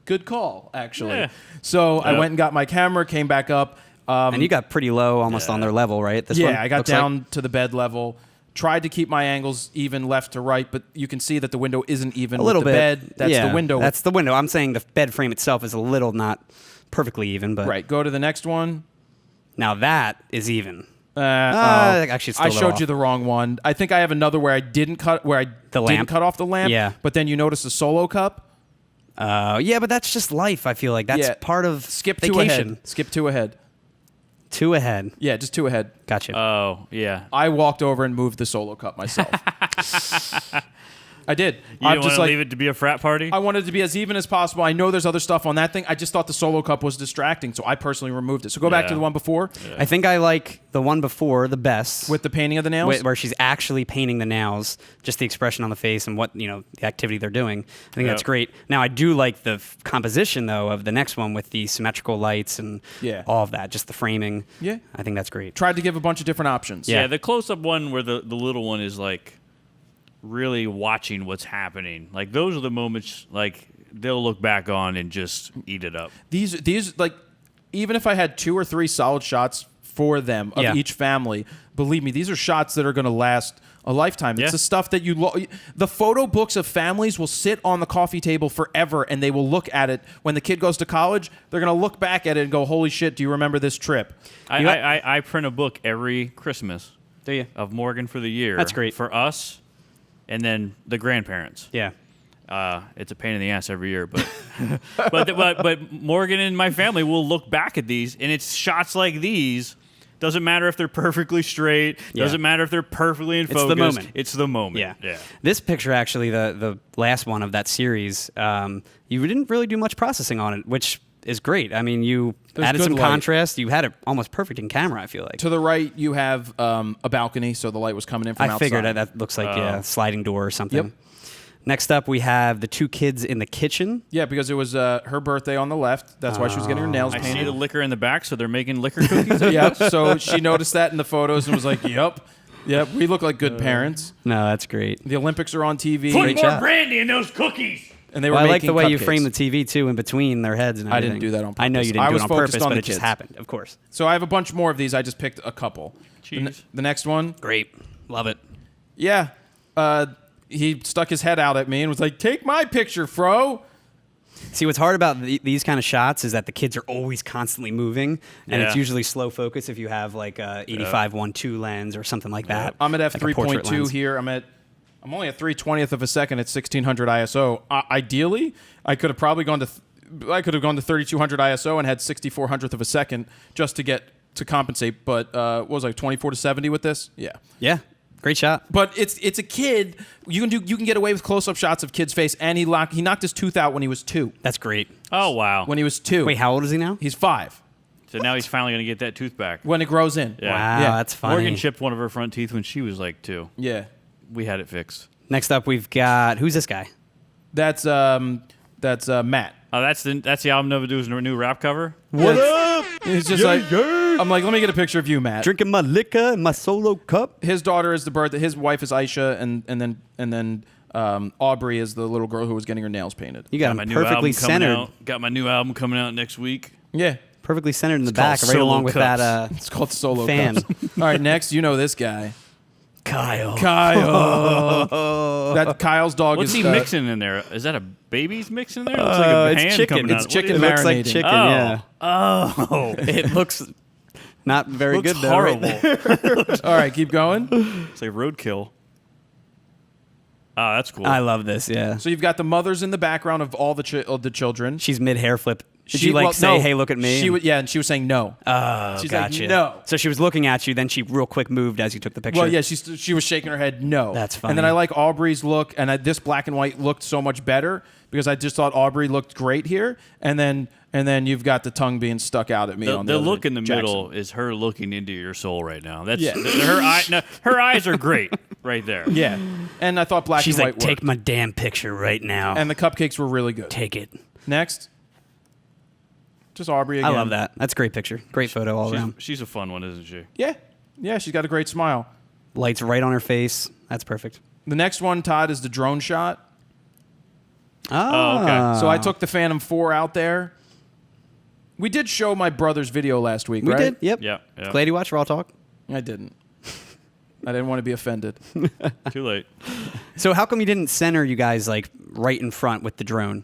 "Good call, actually." Yeah. So I Yep. went and got my camera, came back up. And you got pretty low, almost on their level, right? This one Yeah, I got looks like? down to the bed level. Tried to keep my angles even left to right, but you can see that the window isn't even a little with the bit. bed. That's Yeah, the window. That's the window. I'm saying the bed frame itself is a little not perfectly even, but right. Go to the next one. now that is even. I Actually, it's still a little showed off. you the wrong one. I think I have another where I didn't cut The didn't lamp? cut off the lamp. Yeah. But then you notice the solo cup. Yeah, but that's just life. I feel like that's Yeah. part of Skip vacation. 2 ahead. Skip 2 ahead. 2 ahead. Yeah, just 2 ahead. Gotcha. Oh, yeah. I walked over and moved the solo cup myself. I did. You I'm didn't want just to like, leave it to be a frat party? I wanted it to be as even as possible. I know there's other stuff on that thing. I just thought the solo cup was distracting, so I personally removed it. So go back to Yeah. the one before I think I like the one before the best. with the painting of the nails. where she's actually painting the nails, just the expression on the face and what, the activity they're doing. I think that's Yep. great. Now, I do like the composition, though, of the next one with the symmetrical lights and Yeah. all of that, just the framing. Yeah. I think that's great. Tried to give a bunch of different options. Yeah, Yeah. the close-up one where the little one is like really watching what's happening. Like those are the moments like they'll look back on and just eat it up. These like, even if I had 2 or 3 solid shots for them of Yeah. each family, believe me, these are shots that are going to last a lifetime. Yeah. It's the stuff that the photo books of families will sit on the coffee table forever, and they will look at it when the kid goes to college. They're going to look back at it and go, "Holy shit! Do you remember this trip?" I print a book every Christmas Do you? of Morgan for the year. That's great. For us and then the grandparents. Yeah. It's a pain in the ass every year, but but Morgan and my family will look back at these, and it's shots like these. Doesn't matter if they're perfectly straight. Yeah. Doesn't matter if they're perfectly in the focus. moment. It's the moment. Yeah. This picture, actually, the last one of that series, you didn't really do much processing on it, which is great. I mean, you There's added good some light. contrast. You had it almost perfect in camera, I feel like. To the right, you have a balcony, so the light was coming in from I outside. figured that looks like a sliding door or something. Yep. Next up, we have the 2 kids in the kitchen. Yeah, because it was her birthday on the left. That's why she was getting her nails I see painted. the liquor in the back, so they're making liquor cookies. Yep. So she noticed that in the photos and was like, "Yep, we look like good parents." No, that's great. The Olympics are on TV, Great More shot. brandy in those cookies. and they were Well, I like making the way you cupcakes. frame the TV, too, in between their heads and I everything. didn't do that on I know purpose. you didn't I do was it on focused purpose, on but the it just kids. happened, of course. So I have a bunch more of these. I just picked a couple. Jeez. The next one, Great. Love it. yeah. He stuck his head out at me and was like, "Take my picture, Fro." See, what's hard about these kind of shots is that the kids are always constantly moving, and it's Yeah. usually slow focus if you have like a 85-1.2 lens or something like that. I'm at like a portrait f3.2 lens. here. I'm only at 3/20th of a second at 1600 ISO. Ideally, I could have probably gone to 3200 ISO and had 6400th of a second just to get to compensate. But what was I 24-70 with this? Yeah. Yeah, great shot. But it's a kid. You can get away with close-up shots of kid's face, and he knocked his tooth out when he was 2. That's great. Oh wow. When he was 2. Wait, how old is he now? He's 5 So now he's finally gonna get that tooth back. when it grows in. Yeah. Wow, Yeah. that's funny. Morgan chipped one of her front teeth when she was like 2. Yeah. We had it fixed. Next up, we've got who's this guy? That's Matt. Oh, that's the album Novadu's new rap cover. What up? It's just I'm like, let me get a picture of you, Matt. Drinking my liquor in my solo cup. His daughter is the bird. His wife is Aisha, and then Aubrey is the little girl who was getting her nails painted. You got him my new perfectly album coming centered. out. Got my new album coming out next week. Yeah, Perfectly centered in the It's called back, right Solo along with Cups. that it's called Solo fan. Cups. All right, next, you know this guy, Kyle. Kyle. That Kyle's dog What's is he mixing in there? Is that a baby's mixing in there? It looks like a it's hand chicken. coming It's out. chicken It looks like marinating. chicken, Oh. yeah. Oh, It looks not very looks good though. right horrible. there. All right, keep going. It's like roadkill. Oh, that's cool. I love this. Yeah, So you've got the mothers in the background of all the children. she's mid hair flip. Did she like say, "Hey, look at me"? She would, yeah, and she was saying no. Oh, She's like, gotcha. "No." So she was looking at you, then she real quick moved as you took the picture. Well, yeah, she was shaking her head no. That's And then funny. I like Aubrey's look, and this black and white looked so much better because I just thought Aubrey looked great here. And then you've got the tongue being stuck out at me. the on the other look in the Jackson. middle is her looking into your soul right now. That's Yeah. her eyes are great right there. Yeah, and I thought black She's and like, white "Take worked. my damn picture right now. And the cupcakes were really good. Take it." Next, just Aubrey again. I love that. That's a great picture. Great photo all around. She's a fun one, isn't she? Yeah, she's got a great smile. Lights right on her face. That's perfect. The next one, Todd, is the drone shot. Oh, okay. So I took the Phantom 4 out there. We did show my brother's video last week, We right? did. Yep. Yeah, yeah. Glad you watched Raw Talk. I didn't. I didn't want to be offended. Too late. So how come you didn't center you guys like right in front with the drone?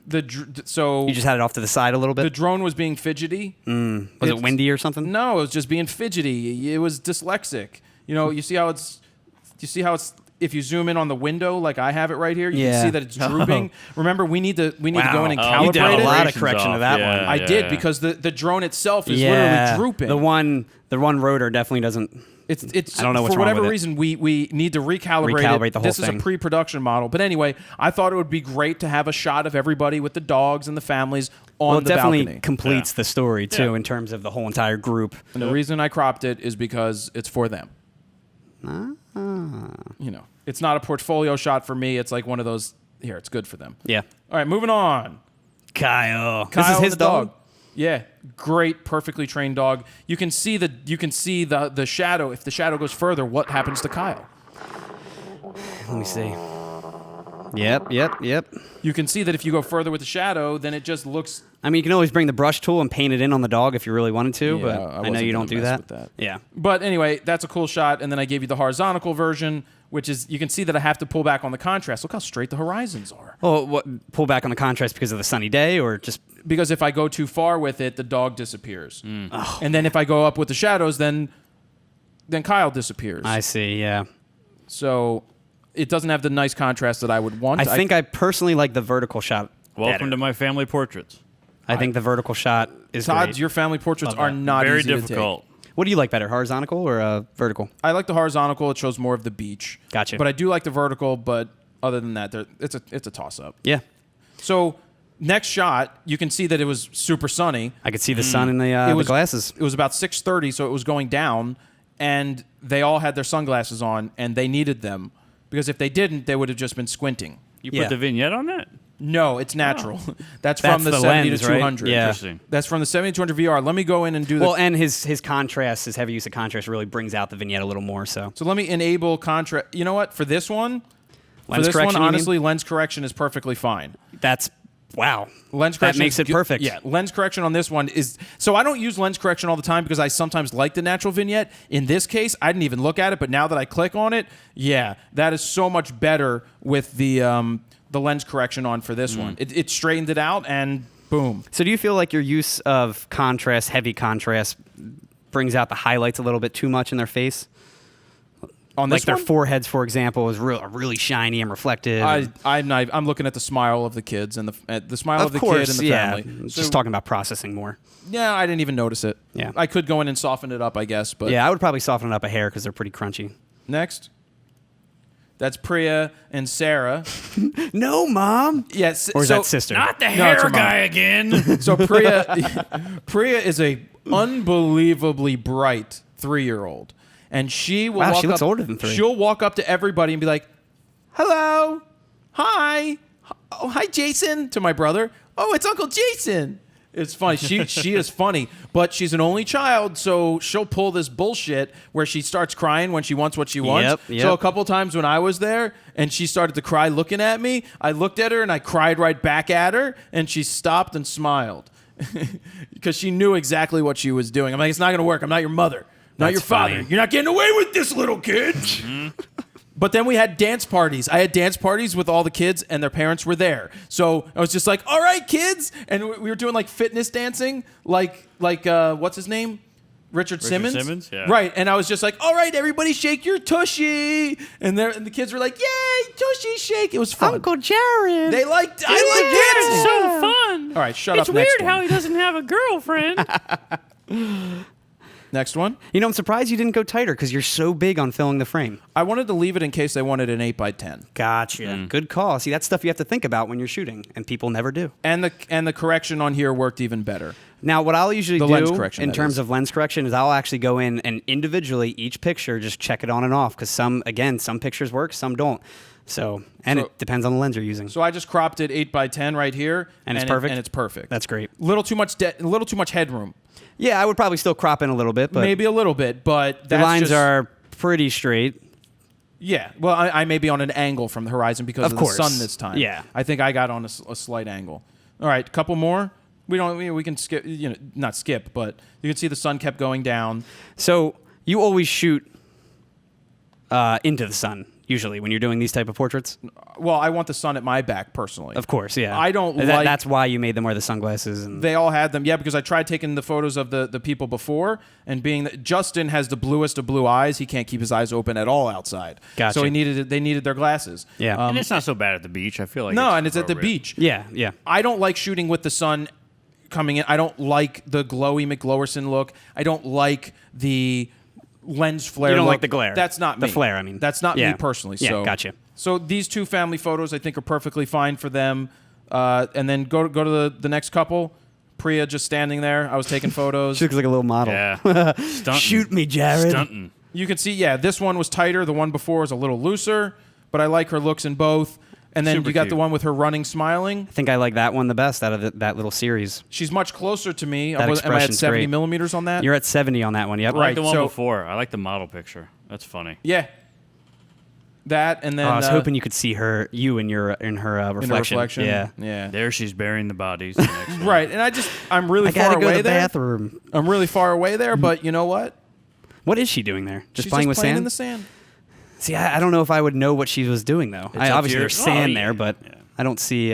So You just had it off to the side a little the bit. drone was being fidgety. Was it it's- windy or something? No, it was just being fidgety. It was dyslexic. You know, you see how it's if you zoom in on the window like I have it right here, you Yeah. can see that it's drooping. Remember, we need to go in and Oh, you did a calibrate lot it. of correction to that one. I did because the drone itself is literally drooping. The one rotor definitely doesn't. It's I don't know what's for wrong whatever with it. reason we need to recalibrate Recalibrate it. the whole This is thing. a pre-production model, but anyway, I thought it would be great to have a shot of everybody with the dogs and the families on Well, it the definitely balcony. completes the story too in terms of the whole entire group. And the reason I cropped it is because it's for them. You know, it's not a portfolio shot for me. It's like one of those. Here, it's good for them. Yeah. All right, moving on. Kyle. Kyle This is his the dog. Yeah, great, perfectly trained dog. You can see the shadow. If the shadow goes further, what happens to Kyle? Let me see. Yep. You can see that if you go further with the shadow, then it just looks. I mean, you can always bring the brush tool and paint it in on the dog if you really wanted to, Yeah, but I I know wasn't you gonna don't do mess that. with that. Yeah. But anyway, that's a cool shot. And then I gave you the horizontal version, which is you can see that I have to pull back on the contrast. Look how straight the horizons are. Oh, what? Pull back on the contrast because of the sunny day, or just Because if I go too far with it, the dog disappears. Oh. And then if I go up with the shadows, then Kyle disappears. I see. Yeah. So it doesn't have the nice contrast that I would want. I think I personally like the vertical shot. Welcome better. to my family portraits. I think the vertical shot is Todd, great. your family portraits Love are that. not Very easy to difficult. What do you like better, horizontal or vertical? take. I like the horizontal. It shows more of the beach. Gotcha. But I do like the vertical. But other than that, it's a toss up. Yeah. So next shot, you can see that it was super sunny. I could see the sun in the glasses. It was about 6:30, so it was going down, and they all had their sunglasses on, and they needed them because if they didn't, they would have just been squinting. You Yeah. put the vignette on that? No, it's natural. That's That's from the the 70 lens, to right? 200. Yeah. Interesting. That's from the 70 to 200 VR. Let me go in and do Well, the. and his contrast, his heavy use of contrast really brings out the vignette a little more. So So let me enable contrast. You know what? For this one, Lens correction, you mean? honestly, lens correction is perfectly fine. that's wow. Lens That correction makes is it good. perfect. Yeah, lens correction on this one is so I don't use lens correction all the time because I sometimes like the natural vignette. In this case, I didn't even look at it, but now that I click on it, yeah, that is so much better with the lens correction on for this one. It straightened it out and boom. So do you feel like your use of contrast, heavy contrast, brings out the highlights a little bit too much in their face? On Like this their one, foreheads, for example, is really shiny and reflective. I'm looking at the smile of the kids and the smile of the course, kid and the yeah. family. Just talking about processing more. Yeah, I didn't even notice it. Yeah. I could go in and soften it up, I guess. But Yeah, I would probably soften it up a hair because they're pretty crunchy. next, that's Priya and Sarah. No, Mom. Yes, Or is that sister? Not the No, it's hair her mom. guy again. So Priya is a unbelievably bright 3-year-old, and she will Wow, walk she looks up, older than 3. She'll walk up to everybody and be like, "Hello, hi, oh hi Jason," to my brother. "Oh, it's Uncle Jason." It's funny. She is funny, but she's an only child, so she'll pull this bullshit where she starts crying when she wants what she wants. Yep. So a couple times when I was there and she started to cry looking at me, I looked at her and I cried right back at her, and she stopped and smiled because she knew exactly what she was doing. I'm like, it's not going to work. I'm not your mother, not That's your father. funny. You're not getting away with this, little kid. But then we had dance parties. I had dance parties with all the kids, and their parents were there. So I was just like, "All right, kids," and we were doing like fitness dancing, like what's his name, Richard Simmons. Simmons? Yeah. Right. And I was just like, "All right, everybody, shake your tushy," and the kids were like, "Yay, tushy shake!" It was fun. Uncle Jared. They liked. I It's like dancing. so fun. All right, shut It's up. Next weird how one. he doesn't have a girlfriend. Next one. You know, I'm surprised you didn't go tighter because you're so big on filling the frame. I wanted to leave it in case they wanted an 8x10. Gotcha. Good call. See, that's stuff you have to think about when you're shooting, and people never do. And the correction on here worked even better. Now, what I'll usually The do lens correction, in that terms is. of lens correction is I'll actually go in and individually each picture just check it on and off because some pictures work, some don't. So it depends on the lens you're using. So I just cropped it 8x10 right here, And it's perfect? and it's perfect. That's great. Little too much headroom. Yeah, I would probably still crop in a little bit, but Maybe a little bit, but the that's lines just, are pretty straight. Yeah. Well, I may be on an angle from the horizon because Of of course. the sun this time. Yeah. I think I got on a slight angle. All right, couple more. We can skip. Not skip, but you can see the sun kept going down. So you always shoot into the sun. usually when you're doing these type of portraits? Well, I want the sun at my back personally. Of course, yeah. I don't like- That's why you made them wear the sunglasses. And They all had them, yeah, because I tried taking the photos of the people before, and being that Justin has the bluest of blue eyes, he can't keep his eyes open at all outside. Gotcha. So they needed their glasses. Yeah. And it's not so bad at the beach. I feel like No, and it's at the appropriate. beach. yeah. I don't like shooting with the sun coming in. I don't like the glowy McGlowerson look. I don't like the lens flare. You don't look. like the glare. That's not The me. flare, I mean. That's not Yeah. me personally. Yeah, So gotcha. So these two family photos, I think, are perfectly fine for them. And then go to the next couple. Priya just standing there. I was taking photos. She looks like a little model. Yeah. Stunting. Shoot me, Jared. Stunting. You can see, yeah, this one was tighter. The one before was a little looser, but I like her looks in both. And then Super you got cute. the one with her running, smiling. I think I like that one the best out of that little series. She's much closer to me. That Am I at expression's 70 great. millimeters on that? You're at 70 on that one. Yep. I like Right, the one so- before. I like the model picture. That's funny. Yeah. That and then Oh, I was hoping you could see you in her reflection. in the reflection. Yeah. Yeah. There she's burying the bodies. The next one. Right. And I'm really I gotta far go to away the there. bathroom. I'm really far away there, but you know what? What is she doing there? Just She's playing just with playing sand? in the sand. See, I don't know if I would know what she was doing though. up Obviously to there's your- sand Oh, yeah. there, but Yeah. I don't see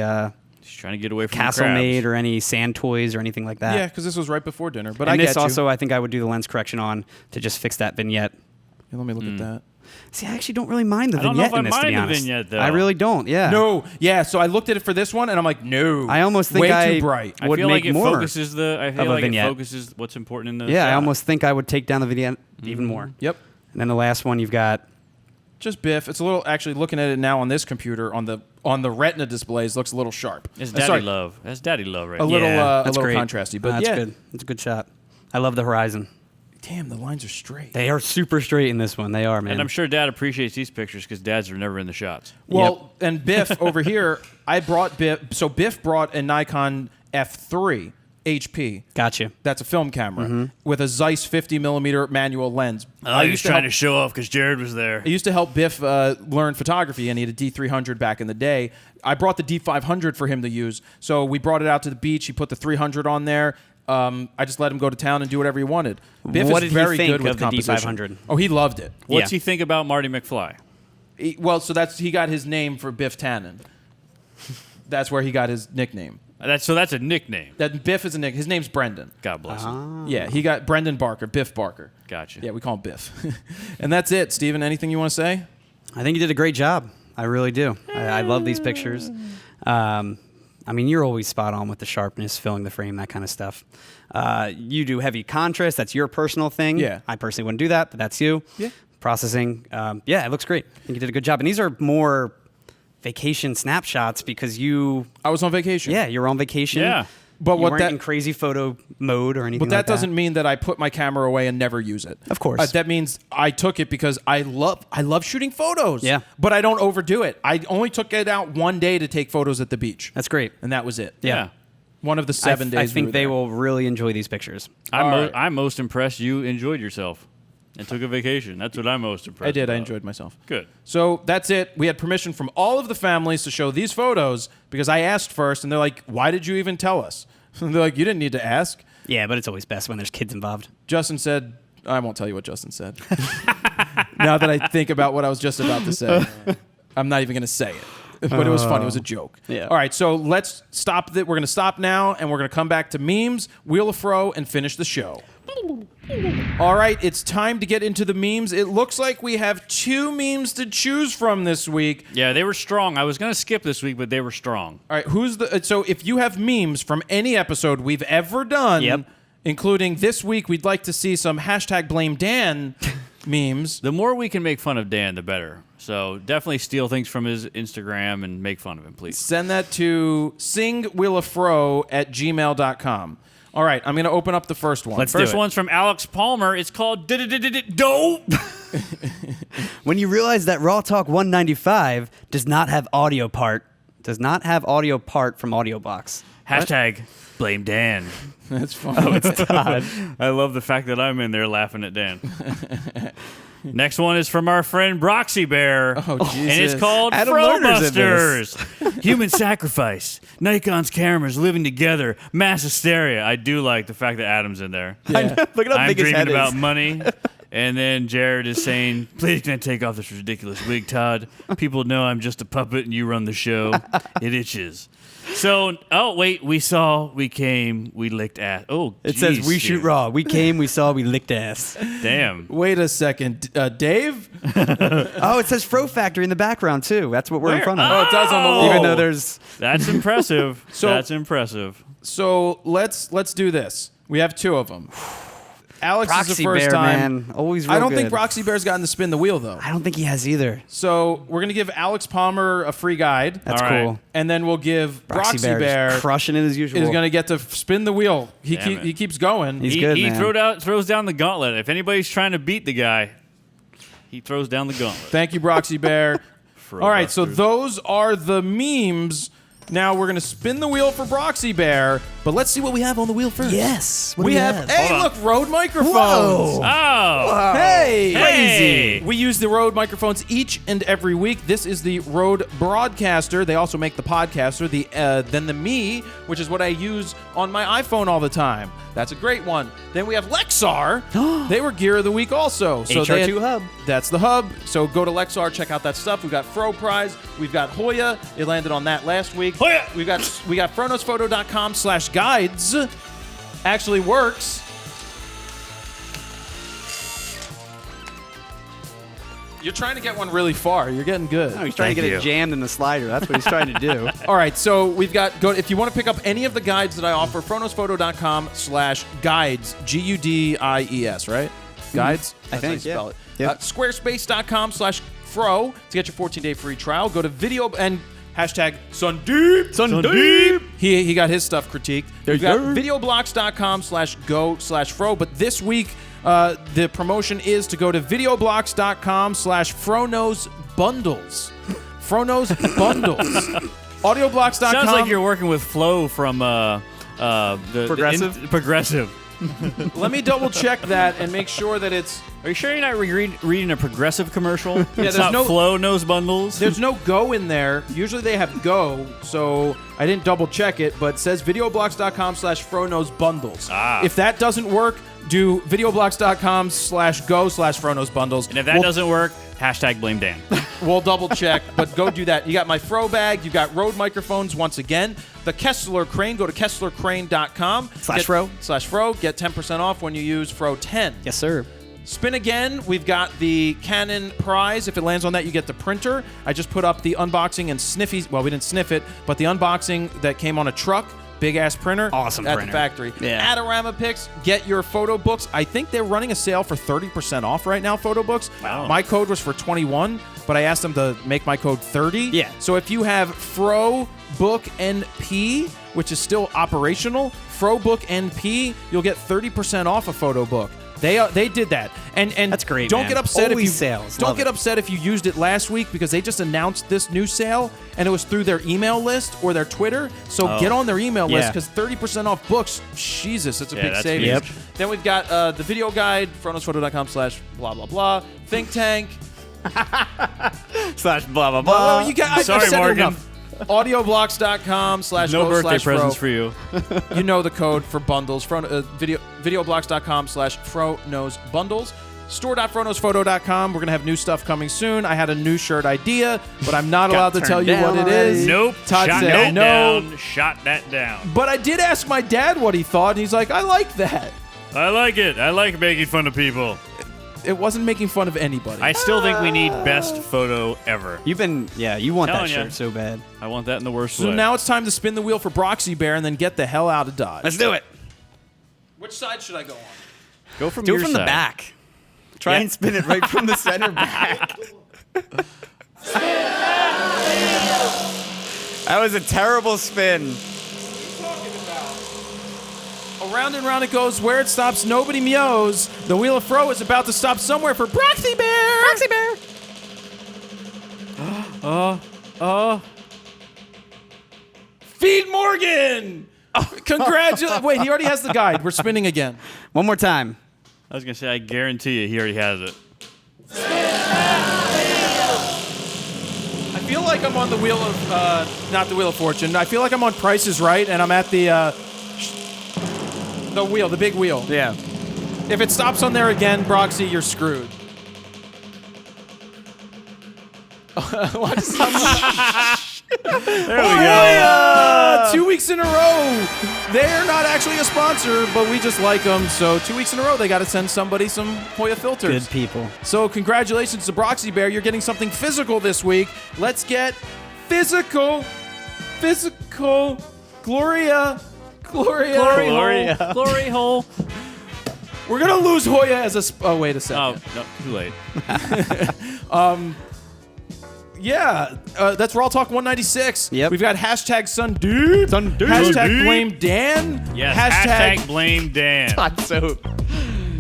She's trying to get away from Castle the crabs. Made or any sand toys or anything like that. Yeah, because this was right before dinner. But And I this get also, you. I think I would do the lens correction on to just fix that vignette. Here, let me look at that. See, I actually don't really mind the I don't know vignette if I in this, to mind be the honest. vignette, though. I really don't. Yeah. No, yeah. So I looked at it for this one, and I'm like, no. I almost think way I too bright. I would feel make like it more focuses the. I of feel a like vignette. it focuses what's important in the. Yeah, I shot. almost think I would take down the vignette even more. Yep. And then the last one you've got. Just Biff. It's a little. Actually, looking at it now on this computer on the Retina displays, looks a little sharp. It's Uh, daddy sorry, love. That's daddy love right A there. little, yeah, a that's little great. contrasty, but That's yeah. good. It's a good shot. I love the horizon. Damn, the lines are straight. They are super straight in this one. They are, man. And I'm sure Dad appreciates these pictures because dads are never in the shots. Well, and Biff over here, I brought Biff. So Biff brought a Nikon F3 HP. Gotcha. That's a film camera with a Zeiss 50 millimeter manual lens. I was trying to help, show off because Jared was there. I used to help Biff learn photography, and he had a D300 back in the day. I brought the D500 for him to use. So we brought it out to the beach. He put the 300 on there. I just let him go to town and do whatever he wanted. Biff What is did he very think good with of the composition. D500? Oh, he loved it. What's Yeah. he think about Marty McFly? Well, so he got his name for Biff Tannen. That's where he got his nickname. That's a nickname. That Biff is a nick. His name's Brendan. God bless him. Yeah, he got Brendan Barker, Biff Barker. Gotcha. Yeah, we call him Biff. And that's it. Steven, anything you want to say? I think you did a great job. I really do. I love these pictures. I mean, you're always spot on with the sharpness, filling the frame, that kind of stuff. You do heavy contrast. That's your personal thing. Yeah. I personally wouldn't do that, but that's you. Yeah. Processing. Yeah, it looks great. I think you did a good job. And these are more vacation snapshots because I was on vacation. you're on vacation. Yeah. But You what weren't that in crazy photo mode or anything But that like doesn't mean that I put my camera away and never use it. Of course. That means I took it because I love shooting photos. Yeah. But I don't overdo it. I only took it out one day to take photos at the beach. That's great. And that was it. Yeah. One of the 7 days. I we think were they there. will really enjoy these pictures. I'm most impressed you enjoyed yourself and took a vacation. That's what I'm most impressed I did. I about. enjoyed myself. Good. So that's it. We had permission from all of the families to show these photos because I asked first, and they're like, "Why did you even tell us?" And they're like, "You didn't need to ask." Yeah, but it's always best when there's kids involved. Justin said, "I won't tell you what Justin said." Now that I think about what I was just about to say, I'm not even going to say it. But it was funny. It was a joke. Yeah. All right, so let's stop. We're going to stop now, and we're going to come back to memes, Wheel of Fro, and finish the show. All right, it's time to get into the memes. It looks like we have 2 memes to choose from this week. Yeah, they were strong. I was going to skip this week, but they were strong. All right, so if you have memes from any episode we've ever done, Yep. including this week, we'd like to see some #BlameDan memes. The more we can make fun of Dan, the better. So definitely steal things from his Instagram and make fun of him, please. Send that to singwillafro@gmail.com. All right, I'm going to open up the first one. Let's do First it. one's from Alex Palmer. It's called Dope. When you realize that Raw Talk 195 does not have audio part from Audiobox. Hashtag blame Dan. That's fun. I love the fact that I'm in there laughing at Dan. Next one is from our friend Broxy Bear. Oh, And it's Jesus. called Adam Lerner's in Frobusters. Human sacrifice. Nikon's cameras living together. Mass hysteria. I do like the fact that Adam's in there. Yeah. Look at how I'm big his dreaming head about is. money And then Jared is saying, please can I take off this ridiculous wig, Todd? People know I'm just a puppet and you run the show. It itches. So, oh, wait, we saw, we came, we licked ass. Oh, It says geez, we shoot dude. raw. We came, we saw, we licked ass. Damn. Wait a second, Dave. Oh, it says Fro Factory in the background too. That's what we're in Where? front of. Oh, it does on the wall. Even though there's That's impressive. So- That's impressive. So let's do this. We have two of them. Alex is Proxy the first Bear, time. man. Always real I don't good. think Proxy Bear's gotten to spin the wheel though. I don't think he has either. So we're gonna give Alex Palmer a free guide, That's All right. cool. and then we'll give Proxy Proxy Bear just crushing it as usual. is gonna get to spin the wheel. Damn it. He keeps going. He's He, good, he man. throws down the gauntlet. If anybody's trying to beat the guy, he throws down the gauntlet. Thank you, Proxy Bear. All right, so Busters. those are the memes. Now we're gonna spin the wheel for Proxy Bear, but let's see what we have on the wheel first. Yes. What do We we have, hey, Hold on. look, Rode microphones. Whoa. Oh, Hey, Crazy. We use the Rode microphones each and every week. This is the Rode Broadcaster. They also make the Podcaster. Then the Me, which is what I use on my iPhone all the time. That's a great one. Then we have Lexar. They were Gear of the Week also. So they HR2 hub. That's the hub. So go to Lexar, check out that stuff. We've got Fro Prize. We've got Hoya. It landed on that last week. Hoya! We got FronosPhoto.com/guides. Actually works. You're trying to get one really far. You're getting good. Oh, he's trying to Thank get you. it jammed in the slider. That's what he's trying to do. All right, so we've got if you want to pick up any of the guides that I offer, FronosPhoto.com/guides, GUDIES, right? Guides. That's think, how you spell yeah. it. Yep. Squarespace.com/fro to get your 14-day free trial. Go to video and hashtag Sundeep. Sundeep. He got his stuff critiqued. We've got sir. videoblocks.com/go/fro, but this week the promotion is to go to videoblocks.com/fronosbundles. Fronos Bundles. Audioblocks.com. Sounds like you're working with Flo from the Progressive? Progressive. Let me double check that and make sure that it's. Are you sure you're not reading a Progressive commercial? It's there's not no- Flo Nose Bundles. There's no go in there. Usually they have go, so I didn't double check it, but it says videoblocks.com/fronosbundles. If that doesn't work, do videoblocks.com/go/fronosbundles. And if that doesn't work, hashtag blame Dan. We'll double check, but go do that. You got my Fro bag. You got Rode microphones once again. The Kessler Crane. Go to KesslerCrane.com. /Fro. /Fro. Get 10% off when you use Fro 10. Yes, sir. Spin again. We've got the Canon Prize. If it lands on that, you get the printer. I just put up the unboxing and sniffies. Well, we didn't sniff it, but the unboxing that came on a truck. Big ass printer. Awesome at printer. the factory. Yeah. Adorama Picks. Get your photo books. I think they're running a sale for 30% off right now, photo books. Wow. My code was for 21, but I asked them to make my code 30. Yeah. So if you have Fro Book NP, which is still operational, Fro Book NP, you'll get 30% off a photo book. They did that, and That's great, Don't man. get upset Always if you sales. don't Love get it. upset if you used it last week because they just announced this new sale and it was through their email list or their Twitter. So get on their email list Yeah. because 30% off books. Jesus, it's a big that's savings. huge. Then we've got the video guide, fronosphoto.com/blah blah blah. Think Tank. /blah blah blah. Well, you got. Sorry, I've said it Morgan. enough. Audioblocks.com/go/fro. No birthday presents for you. You know the code for bundles. Videoblocks.com/FroKnowsBundles. Store.fronosphoto.com. We're going to have new stuff coming soon. I had a new shirt idea, but I'm not allowed to tell you what turned it down is. Nope. Todd Shot said that no. down. Shot that down. But I did ask my dad what he thought, and he's like, I like that. I like it. I like making fun of people. It wasn't making fun of anybody. I still think we need best photo ever. you want that Telling ya. shirt so bad. I want that in the worst so way. now it's time to spin the wheel for Proxy Bear and then get the hell out of Dodge. Let's do it. Which side should I go on? go from Do your it from the side. back. Try Yeah. and spin it right from the center back. That was a terrible spin. Around and round it goes. Where it stops, nobody meows. The Wheel of Fro is about to stop somewhere for Proxy Bear. Proxy Bear. Feed Morgan. Congratulations. Wait, he already has the guide. We're spinning again. One more time. I was going to say, I guarantee you he already has it. I feel like I'm on the Wheel of, not the Wheel of Fortune. I feel like I'm on Price is Right, and I'm at the wheel, the big wheel. Yeah. If it stops on there again, Broxy, you're screwed. Why does There we go. 2 weeks in a row. They're not actually a sponsor, but we just like them. So 2 weeks in a row, they got to send somebody some Hoya filters. Good people. So congratulations to Broxy Bear. You're getting something physical this week. Let's get physical. Physical. Gloria. Glory hole. We're going to lose Hoya as a... Oh, wait a second. Oh, no, too late. Yeah, that's Raw Talk 196. Yep. We've got hashtag Sundeep. Hashtag blame Dan. Yes, hashtag blame Dan.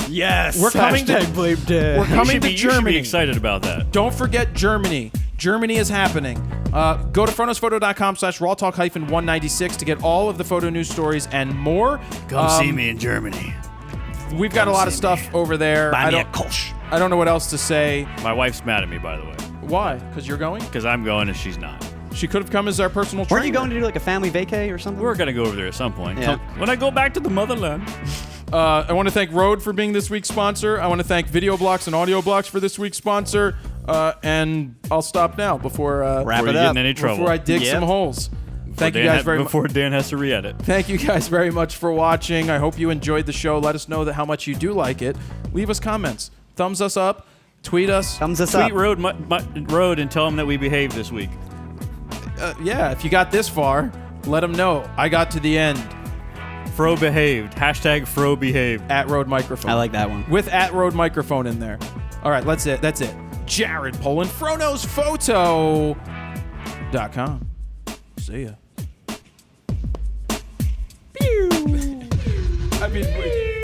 Yes. We're coming to blame Dad. We're coming to You should be Germany. excited about that. Don't forget Germany. Germany is happening. Go to frontnosphoto.com/Raw Talk-196 to get all of the photo news stories and more. Come see me in Germany. We've got a lot of stuff over there. I don't know what else to say. My wife's mad at me, by the way, Why? Because you're going? because I'm going and she's not. She could have come as our personal trainer. Weren't you going to do like a family vacay or something? We're gonna go over there at some point. Yeah. When I go back to the motherland. I want to thank Rode for being this week's sponsor. I want to thank Video Blocks and Audio Blocks for this week's sponsor. And I'll stop now before Wrap Before it you get up. in any trouble. before I dig Yep. some holes. Thank you Dan guys very much. Before Dan has to re-edit. Thank you guys very much for watching. I hope you enjoyed the show. Let us know how much you do like it. Leave us comments. Thumbs us up. Tweet us. Thumbs us Tweet up. Road and tell him that we behaved this week. Yeah, if you got this far, let them know. I got to the end. Fro behaved. Hashtag Fro behaved. At Rode Microphone. I like that one. With at Rode Microphone in there. All right, that's it. Jared Poland, FronosPhoto.com. See ya. I mean, wait.